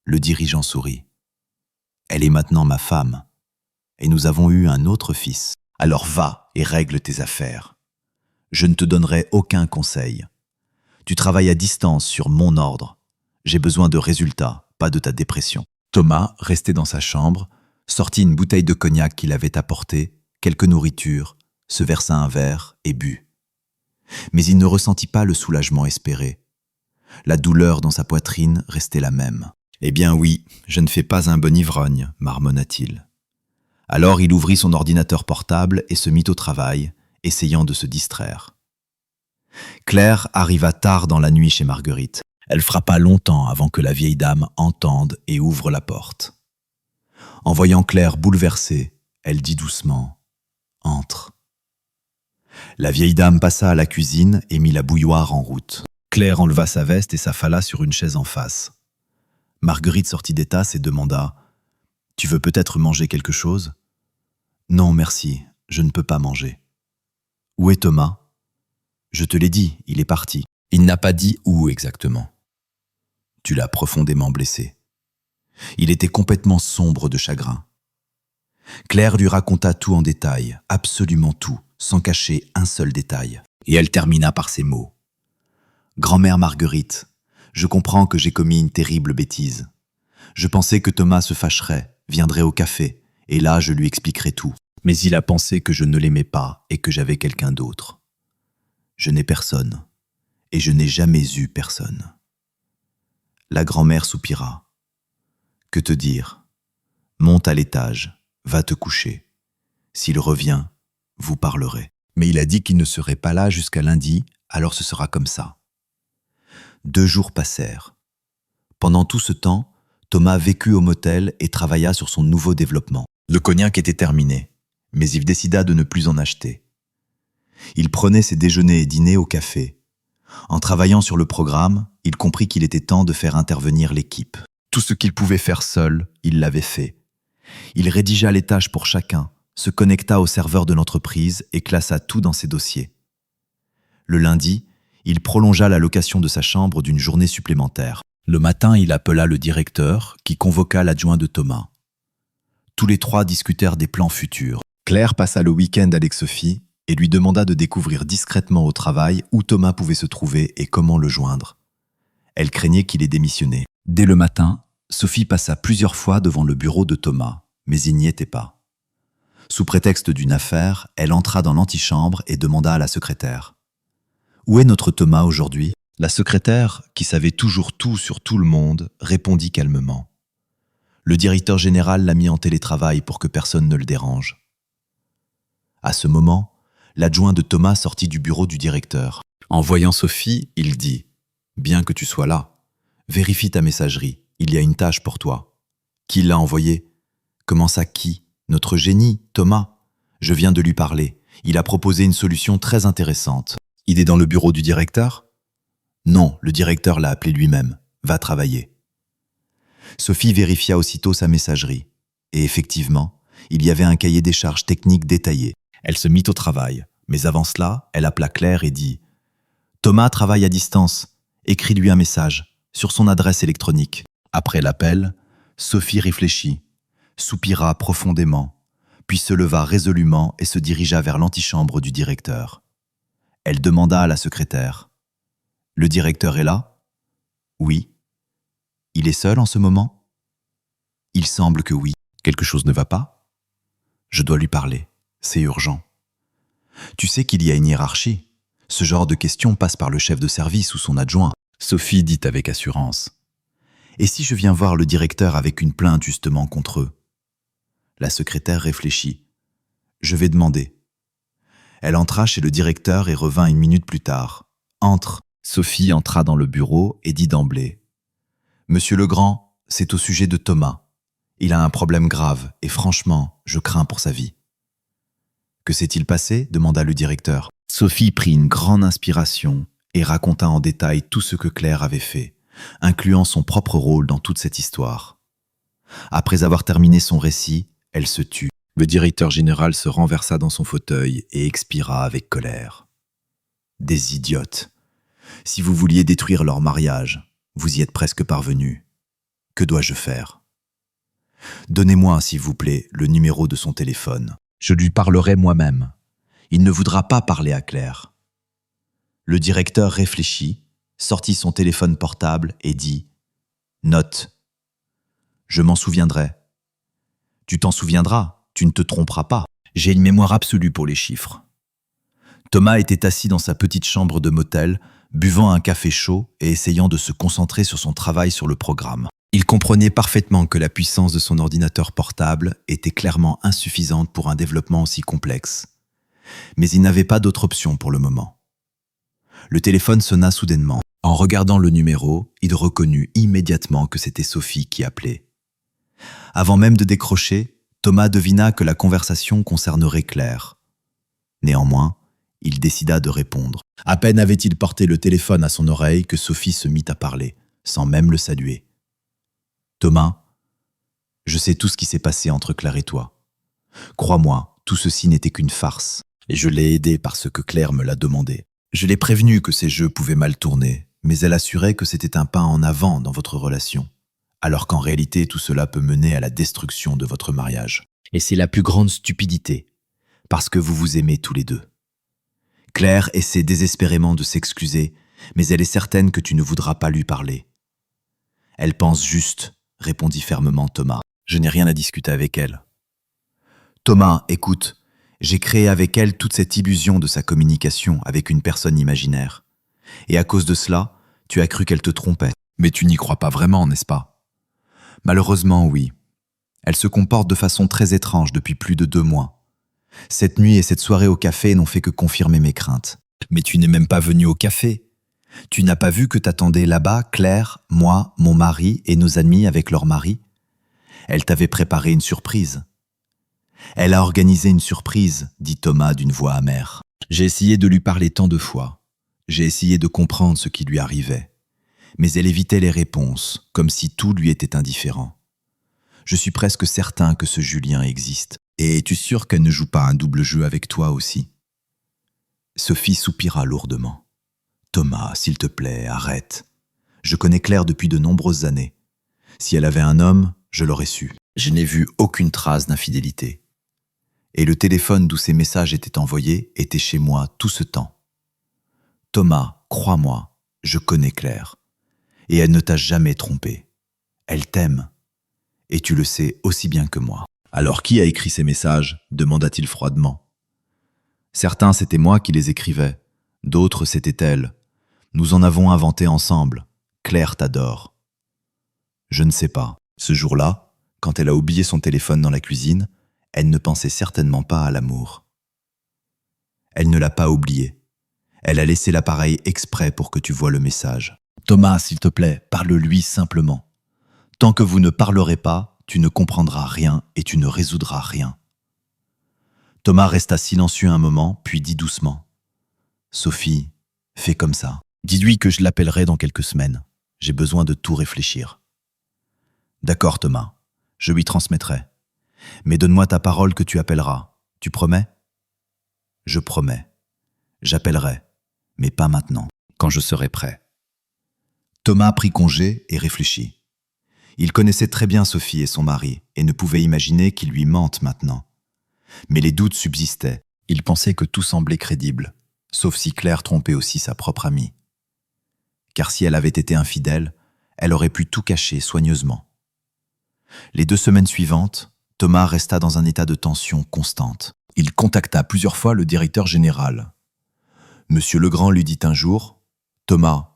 Le dirigeant sourit. « Elle est maintenant ma femme, et nous avons eu un autre fils. Alors va et règle tes affaires. Je ne te donnerai aucun conseil. Tu travailles à distance sur mon ordre. J'ai besoin de résultats, pas de ta dépression. » Thomas, resté dans sa chambre, sortit une bouteille de cognac qu'il avait apportée, quelques nourritures, se versa un verre et but. Mais il ne ressentit pas le soulagement espéré. La douleur dans sa poitrine restait la même. « Eh bien oui, je ne fais pas un bon ivrogne, marmonna-t-il. Alors il ouvrit son ordinateur portable et se mit au travail, essayant de se distraire. Claire arriva tard dans la nuit chez Marguerite. Elle frappa longtemps avant que la vieille dame entende et ouvre la porte. En voyant Claire bouleversée, elle dit doucement « Entre ». La vieille dame passa à la cuisine et mit la bouilloire en route. Claire enleva sa veste et s'affala sur une chaise en face. Marguerite sortit des tasses et demanda « Tu veux peut-être manger quelque chose ?»« Non, merci, je ne peux pas manger. »« Où est Thomas ?»« Je te l'ai dit, il est parti. » Il n'a pas dit où exactement. Tu l'as profondément blessé. Il était complètement sombre de chagrin. Claire lui raconta tout en détail, absolument tout, sans cacher un seul détail. Et elle termina par ces mots. « Grand-mère Marguerite, je comprends que j'ai commis une terrible bêtise. Je pensais que Thomas se fâcherait, viendrait au café, et là je lui expliquerais tout. Mais il a pensé que je ne l'aimais pas et que j'avais quelqu'un d'autre. Je n'ai personne, et je n'ai jamais eu personne. » La grand-mère soupira. « Que te dire? Monte à l'étage, va te coucher. S'il revient, vous parlerez. » Mais il a dit qu'il ne serait pas là jusqu'à lundi, alors ce sera comme ça. 2 jours passèrent. Pendant tout ce temps, Thomas vécut au motel et travailla sur son nouveau développement. Le cognac était terminé, mais il décida de ne plus en acheter. Il prenait ses déjeuners et dîners au café. En travaillant sur le programme, il comprit qu'il était temps de faire intervenir l'équipe. Tout ce qu'il pouvait faire seul, il l'avait fait. Il rédigea les tâches pour chacun, se connecta au serveur de l'entreprise et classa tout dans ses dossiers. Le lundi, il prolongea la location de sa chambre d'une journée supplémentaire. Le matin, il appela le directeur, qui convoqua l'adjoint de Thomas. Tous les 3 discutèrent des plans futurs. Claire passa le week-end avec Sophie et lui demanda de découvrir discrètement au travail où Thomas pouvait se trouver et comment le joindre. Elle craignait qu'il ait démissionné. Dès le matin, Sophie passa plusieurs fois devant le bureau de Thomas, mais il n'y était pas. Sous prétexte d'une affaire, elle entra dans l'antichambre et demanda à la secrétaire. « Où est notre Thomas aujourd'hui ?» La secrétaire, qui savait toujours tout sur tout le monde, répondit calmement. Le directeur général l'a mis en télétravail pour que personne ne le dérange. À ce moment, l'adjoint de Thomas sortit du bureau du directeur. En voyant Sophie, il dit « Bien que tu sois là, vérifie ta messagerie, il y a une tâche pour toi. » « Qui l'a envoyé ? » ?»« Comment ça, qui ? Notre génie, Thomas. Je viens de lui parler. Il a proposé une solution très intéressante. » « Il est dans le bureau du directeur ? » ?»« Non, le directeur l'a appelé lui-même. Va travailler. » Sophie vérifia aussitôt sa messagerie. Et effectivement, il y avait un cahier des charges techniques détaillé. Elle se mit au travail, mais avant cela, elle appela Claire et dit « Thomas travaille à distance. Écris-lui un message, sur son adresse électronique. » Après l'appel, Sophie réfléchit, soupira profondément, puis se leva résolument et se dirigea vers l'antichambre du directeur. Elle demanda à la secrétaire « Le directeur est là ? » « Oui. »« Il est seul en ce moment ? » ?»« Il semble que oui. Quelque chose ne va pas ? » ?»« Je dois lui parler. C'est urgent. » « Tu sais qu'il y a une hiérarchie. Ce genre de questions passe par le chef de service ou son adjoint. » Sophie dit avec assurance. « Et si je viens voir le directeur avec une plainte justement contre eux ?» La secrétaire réfléchit. « Je vais demander. » Elle entra chez le directeur et revint 1 minute plus tard. « Entre. » Sophie entra dans le bureau et dit d'emblée. « Monsieur Legrand, c'est au sujet de Thomas. Il a un problème grave et franchement, je crains pour sa vie. » « Que s'est-il passé ?» demanda le directeur. Sophie prit une grande inspiration et raconta en détail tout ce que Claire avait fait, incluant son propre rôle dans toute cette histoire. Après avoir terminé son récit, elle se tut. Le directeur général se renversa dans son fauteuil et expira avec colère. « Des idiotes. Si vous vouliez détruire leur mariage, vous y êtes presque parvenus. Que dois-je faire ? Donnez-moi, s'il vous plaît, le numéro de son téléphone. Je lui parlerai moi-même. Il ne voudra pas parler à Claire. » Le directeur réfléchit, sortit son téléphone portable et dit « Note. Je m'en souviendrai. » « Tu t'en souviendras, tu ne te tromperas pas. J'ai une mémoire absolue pour les chiffres. » Thomas était assis dans sa petite chambre de motel, buvant un café chaud et essayant de se concentrer sur son travail sur le programme. Il comprenait parfaitement que la puissance de son ordinateur portable était clairement insuffisante pour un développement aussi complexe. Mais il n'avait pas d'autre option pour le moment. Le téléphone sonna soudainement. En regardant le numéro, il reconnut immédiatement que c'était Sophie qui appelait. Avant même de décrocher, Thomas devina que la conversation concernerait Claire. Néanmoins, il décida de répondre. À peine avait-il porté le téléphone à son oreille que Sophie se mit à parler, sans même le saluer. « Thomas, je sais tout ce qui s'est passé entre Claire et toi. Crois-moi, tout ceci n'était qu'une farce, et je l'ai aidée parce que Claire me l'a demandé. Je l'ai prévenue que ces jeux pouvaient mal tourner, mais elle assurait que c'était un pas en avant dans votre relation. alors qu'en réalité tout cela peut mener à la destruction de votre mariage. Et c'est la plus grande stupidité, parce que vous vous aimez tous les deux. Claire essaie désespérément de s'excuser, mais elle est certaine que tu ne voudras pas lui parler. Elle pense juste, répondit fermement Thomas. Je n'ai rien à discuter avec elle. Thomas, écoute, j'ai créé avec elle toute cette illusion de sa communication avec une personne imaginaire. Et à cause de cela, tu as cru qu'elle te trompait. Mais tu n'y crois pas vraiment, n'est-ce pas? Malheureusement, oui. Elle se comporte de façon très étrange depuis plus de 2 mois. Cette nuit et cette soirée au café n'ont fait que confirmer mes craintes. Mais tu n'es même pas venu au café. Tu n'as pas vu que t'attendais là-bas Claire, moi, mon mari et nos amis avec leur mari? Elle t'avait préparé une surprise. Elle a organisé une surprise, dit Thomas d'une voix amère. J'ai essayé de lui parler tant de fois. J'ai essayé de comprendre ce qui lui arrivait. Mais elle évitait les réponses, comme si tout lui était indifférent. Je suis presque certain que ce Julien existe. Et es-tu sûr qu'elle ne joue pas un double jeu avec toi aussi? Sophie soupira lourdement. Thomas, s'il te plaît, arrête. Je connais Claire depuis de nombreuses années. Si elle avait un homme, je l'aurais su. Je n'ai vu aucune trace d'infidélité. Et le téléphone d'où ces messages étaient envoyés était chez moi tout ce temps. Thomas, crois-moi, je connais Claire. Et elle ne t'a jamais trompé. Elle t'aime. Et tu le sais aussi bien que moi. Alors qui a écrit ces messages? Demanda-t-il froidement. Certains, c'était moi qui les écrivais. D'autres, c'était elle. Nous en avons inventé ensemble. Claire t'adore. Je ne sais pas. Ce jour-là, quand elle a oublié son téléphone dans la cuisine, elle ne pensait certainement pas à l'amour. Elle ne l'a pas oublié. Elle a laissé l'appareil exprès pour que tu voies le message. Thomas, s'il te plaît, parle-lui simplement. Tant que vous ne parlerez pas, tu ne comprendras rien et tu ne résoudras rien. Thomas resta silencieux un moment, puis dit doucement. Sophie, fais comme ça. Dis-lui que je l'appellerai dans quelques semaines. J'ai besoin de tout réfléchir. D'accord, Thomas, je lui transmettrai. Mais donne-moi ta parole que tu appelleras. Tu promets? Je promets. J'appellerai, mais pas maintenant, quand je serai prêt. Thomas prit congé et réfléchit. Il connaissait très bien Sophie et son mari et ne pouvait imaginer qu'ils lui mentent maintenant. Mais les doutes subsistaient. Il pensait que tout semblait crédible, sauf si Claire trompait aussi sa propre amie. Car si elle avait été infidèle, elle aurait pu tout cacher soigneusement. Les 2 semaines suivantes, Thomas resta dans un état de tension constante. Il contacta plusieurs fois le directeur général. Monsieur Legrand lui dit un jour, « Thomas,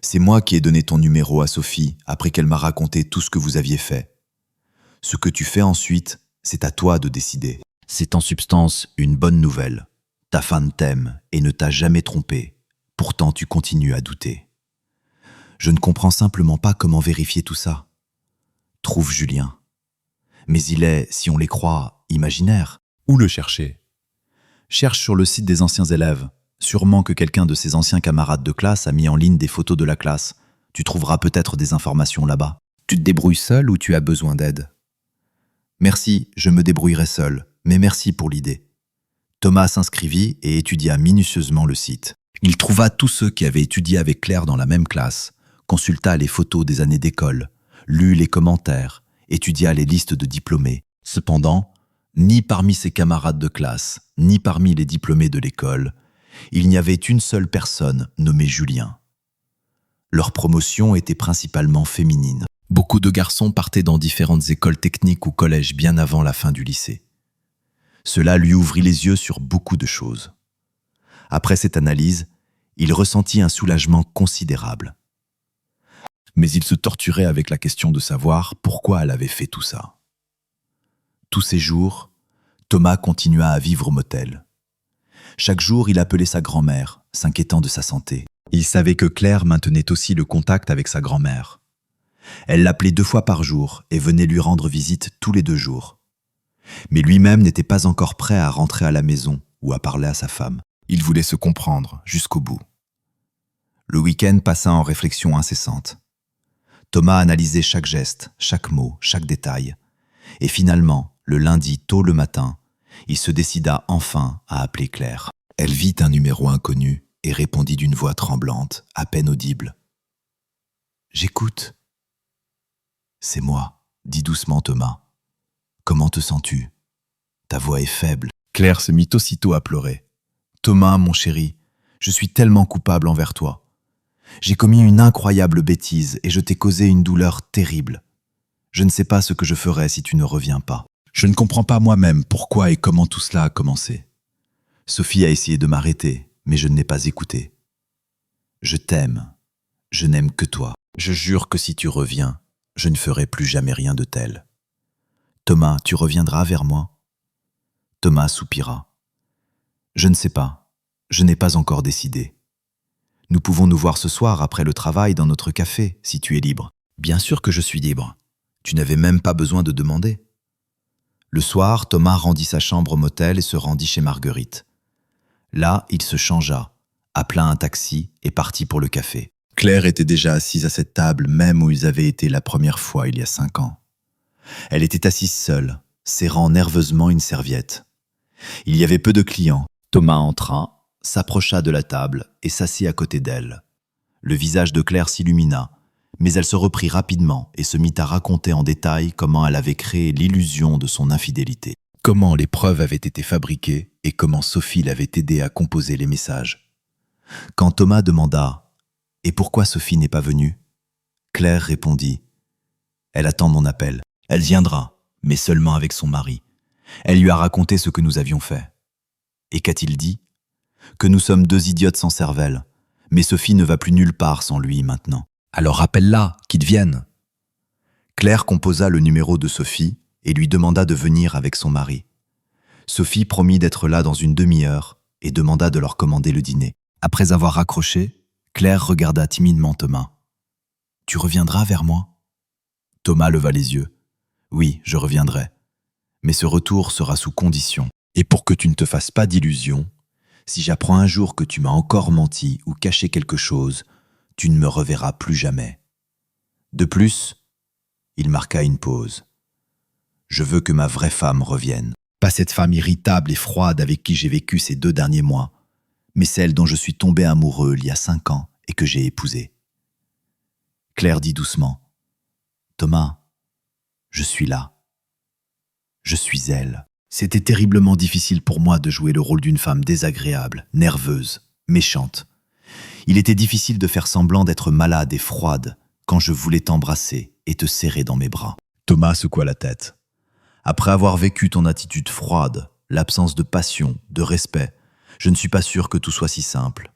c'est moi qui ai donné ton numéro à Sophie après qu'elle m'a raconté tout ce que vous aviez fait. Ce que tu fais ensuite, c'est à toi de décider. C'est en substance une bonne nouvelle. Ta femme t'aime et ne t'a jamais trompé. Pourtant, tu continues à douter. Je ne comprends simplement pas comment vérifier tout ça. Trouve Julien. Mais il est, si on les croit, imaginaire. Où le chercher? Cherche sur le site des anciens élèves. Sûrement que quelqu'un de ses anciens camarades de classe a mis en ligne des photos de la classe. Tu trouveras peut-être des informations là-bas. Tu te débrouilles seul ou tu as besoin d'aide? Merci, je me débrouillerai seul, mais merci pour l'idée. Thomas s'inscrivit et étudia minutieusement le site. Il trouva tous ceux qui avaient étudié avec Claire dans la même classe, consulta les photos des années d'école, lut les commentaires, étudia les listes de diplômés. Cependant, ni parmi ses camarades de classe, ni parmi les diplômés de l'école, il n'y avait une seule personne nommée Julien. Leur promotion était principalement féminine. Beaucoup de garçons partaient dans différentes écoles techniques ou collèges bien avant la fin du lycée. Cela lui ouvrit les yeux sur beaucoup de choses. Après cette analyse, il ressentit un soulagement considérable. Mais il se torturait avec la question de savoir pourquoi elle avait fait tout ça. Tous ces jours, Thomas continua à vivre au motel. Chaque jour, il appelait sa grand-mère, s'inquiétant de sa santé. Il savait que Claire maintenait aussi le contact avec sa grand-mère. Elle l'appelait 2 fois par jour et venait lui rendre visite tous les 2 jours. Mais lui-même n'était pas encore prêt à rentrer à la maison ou à parler à sa femme. Il voulait se comprendre jusqu'au bout. Le week-end passa en réflexion incessante. Thomas analysait chaque geste, chaque mot, chaque détail. Et finalement, le lundi tôt le matin, il se décida enfin à appeler Claire. Elle vit un numéro inconnu et répondit d'une voix tremblante, à peine audible. « J'écoute. » C'est moi, dit doucement Thomas. Comment te sens-tu? Ta voix est faible. Claire se mit aussitôt à pleurer. Thomas, mon chéri, je suis tellement coupable envers toi. J'ai commis une incroyable bêtise et je t'ai causé une douleur terrible. Je ne sais pas ce que je ferai si tu ne reviens pas. Je ne comprends pas moi-même pourquoi et comment tout cela a commencé. Sophie a essayé de m'arrêter, mais je ne l'ai pas écouté. Je t'aime. Je n'aime que toi. Je jure que si tu reviens, je ne ferai plus jamais rien de tel. Thomas, tu reviendras vers moi? Thomas soupira. Je ne sais pas. Je n'ai pas encore décidé. Nous pouvons nous voir ce soir après le travail dans notre café, si tu es libre. Bien sûr que je suis libre. Tu n'avais même pas besoin de demander. Le soir, Thomas rendit sa chambre au motel et se rendit chez Marguerite. Là, il se changea, appela un taxi et partit pour le café. Claire était déjà assise à cette table, même où ils avaient été la première fois il y a 5 ans. Elle était assise seule, serrant nerveusement une serviette. Il y avait peu de clients. Thomas entra, s'approcha de la table et s'assit à côté d'elle. Le visage de Claire s'illumina, mais elle se reprit rapidement et se mit à raconter en détail comment elle avait créé l'illusion de son infidélité. Comment les preuves avaient été fabriquées et comment Sophie l'avait aidé à composer les messages. Quand Thomas demanda « Et pourquoi Sophie n'est pas venue ?» Claire répondit « Elle attend mon appel. Elle viendra, mais seulement avec son mari. Elle lui a raconté ce que nous avions fait. Et qu'a-t-il dit? Que nous sommes 2 idiotes sans cervelle, mais Sophie ne va plus nulle part sans lui maintenant. Alors appelle-la, qu'il vienne. » Claire composa le numéro de Sophie et lui demanda de venir avec son mari. Sophie promit d'être là dans une demi-heure et demanda de leur commander le dîner. Après avoir raccroché, Claire regarda timidement Thomas. « Tu reviendras vers moi ?» Thomas leva les yeux. « Oui, je reviendrai. Mais ce retour sera sous condition. Et pour que tu ne te fasses pas d'illusions, si j'apprends un jour que tu m'as encore menti ou caché quelque chose, tu ne me reverras plus jamais. De plus, il marqua une pause. Je veux que ma vraie femme revienne. Pas cette femme irritable et froide avec qui j'ai vécu ces 2 derniers mois, mais celle dont je suis tombé amoureux il y a 5 ans et que j'ai épousée. Claire dit doucement. Thomas, je suis là. Je suis elle. C'était terriblement difficile pour moi de jouer le rôle d'une femme désagréable, nerveuse, méchante. Il était difficile de faire semblant d'être malade et froide quand je voulais t'embrasser et te serrer dans mes bras. Thomas secoua la tête. Après avoir vécu ton attitude froide, l'absence de passion, de respect, je ne suis pas sûr que tout soit si simple.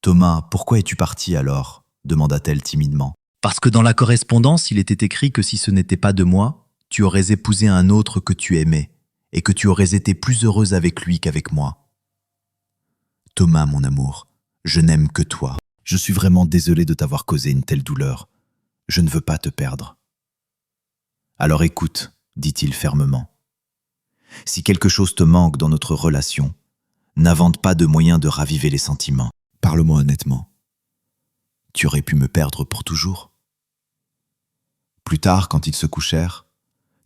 Thomas, pourquoi es-tu parti alors? Demanda-t-elle timidement. Parce que dans la correspondance, il était écrit que si ce n'était pas de moi, tu aurais épousé un autre que tu aimais et que tu aurais été plus heureuse avec lui qu'avec moi. Thomas, mon amour, je n'aime que toi. Je suis vraiment désolé de t'avoir causé une telle douleur. Je ne veux pas te perdre. Alors écoute, dit-il fermement. Si quelque chose te manque dans notre relation, n'invente pas de moyen de raviver les sentiments. Parle-moi honnêtement. Tu aurais pu me perdre pour toujours? Plus tard, quand ils se couchèrent,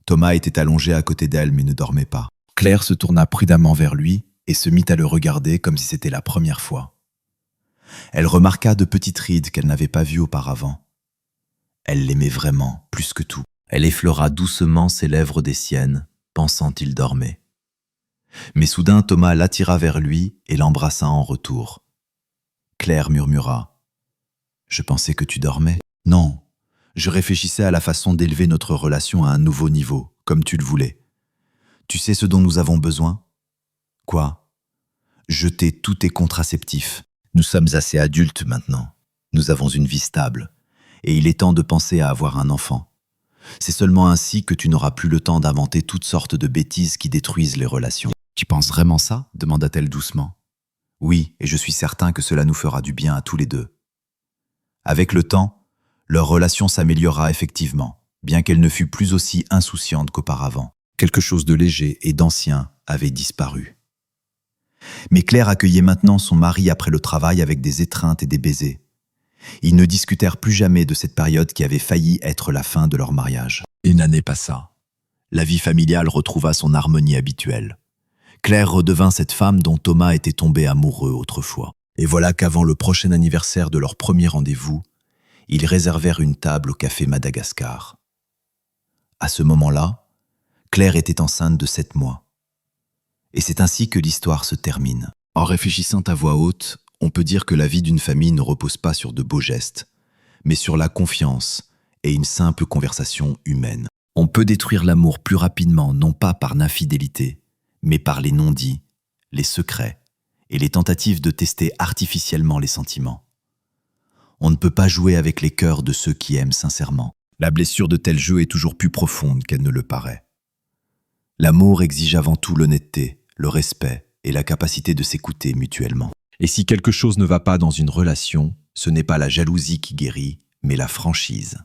Thomas était allongé à côté d'elle mais ne dormait pas. Claire se tourna prudemment vers lui et se mit à le regarder comme si c'était la première fois. Elle remarqua de petites rides qu'elle n'avait pas vues auparavant. Elle l'aimait vraiment, plus que tout. Elle effleura doucement ses lèvres des siennes, pensant qu'il dormait. Mais soudain, Thomas l'attira vers lui et l'embrassa en retour. Claire murmura. « Je pensais que tu dormais. »« Non, je réfléchissais à la façon d'élever notre relation à un nouveau niveau, comme tu le voulais. Tu sais ce dont nous avons besoin ? » ?»« Quoi ? » ?»« Jeter tous tes contraceptifs. Nous sommes assez adultes maintenant. Nous avons une vie stable. Et il est temps de penser à avoir un enfant. C'est seulement ainsi que tu n'auras plus le temps d'inventer toutes sortes de bêtises qui détruisent les relations. »« Tu penses vraiment ça ?» demanda-t-elle doucement. « Oui, et je suis certain que cela nous fera du bien à tous les deux. » Avec le temps, leur relation s'améliora effectivement, bien qu'elle ne fût plus aussi insouciante qu'auparavant. Quelque chose de léger et d'ancien avait disparu. Mais Claire accueillait maintenant son mari après le travail avec des étreintes et des baisers. Ils ne discutèrent plus jamais de cette période qui avait failli être la fin de leur mariage. Une année passa. La vie familiale retrouva son harmonie habituelle. Claire redevint cette femme dont Thomas était tombé amoureux autrefois. Et voilà qu'avant le prochain anniversaire de leur premier rendez-vous, ils réservèrent une table au café Madagascar. À ce moment-là, Claire était enceinte de 7 mois. Et c'est ainsi que l'histoire se termine. En réfléchissant à voix haute, on peut dire que la vie d'une famille ne repose pas sur de beaux gestes, mais sur la confiance et une simple conversation humaine. On peut détruire l'amour plus rapidement, non pas par l'infidélité, mais par les non-dits, les secrets et les tentatives de tester artificiellement les sentiments. On ne peut pas jouer avec les cœurs de ceux qui aiment sincèrement. La blessure de tel jeu est toujours plus profonde qu'elle ne le paraît. L'amour exige avant tout l'honnêteté, le respect et la capacité de s'écouter mutuellement. Et si quelque chose ne va pas dans une relation, ce n'est pas la jalousie qui guérit, mais la franchise.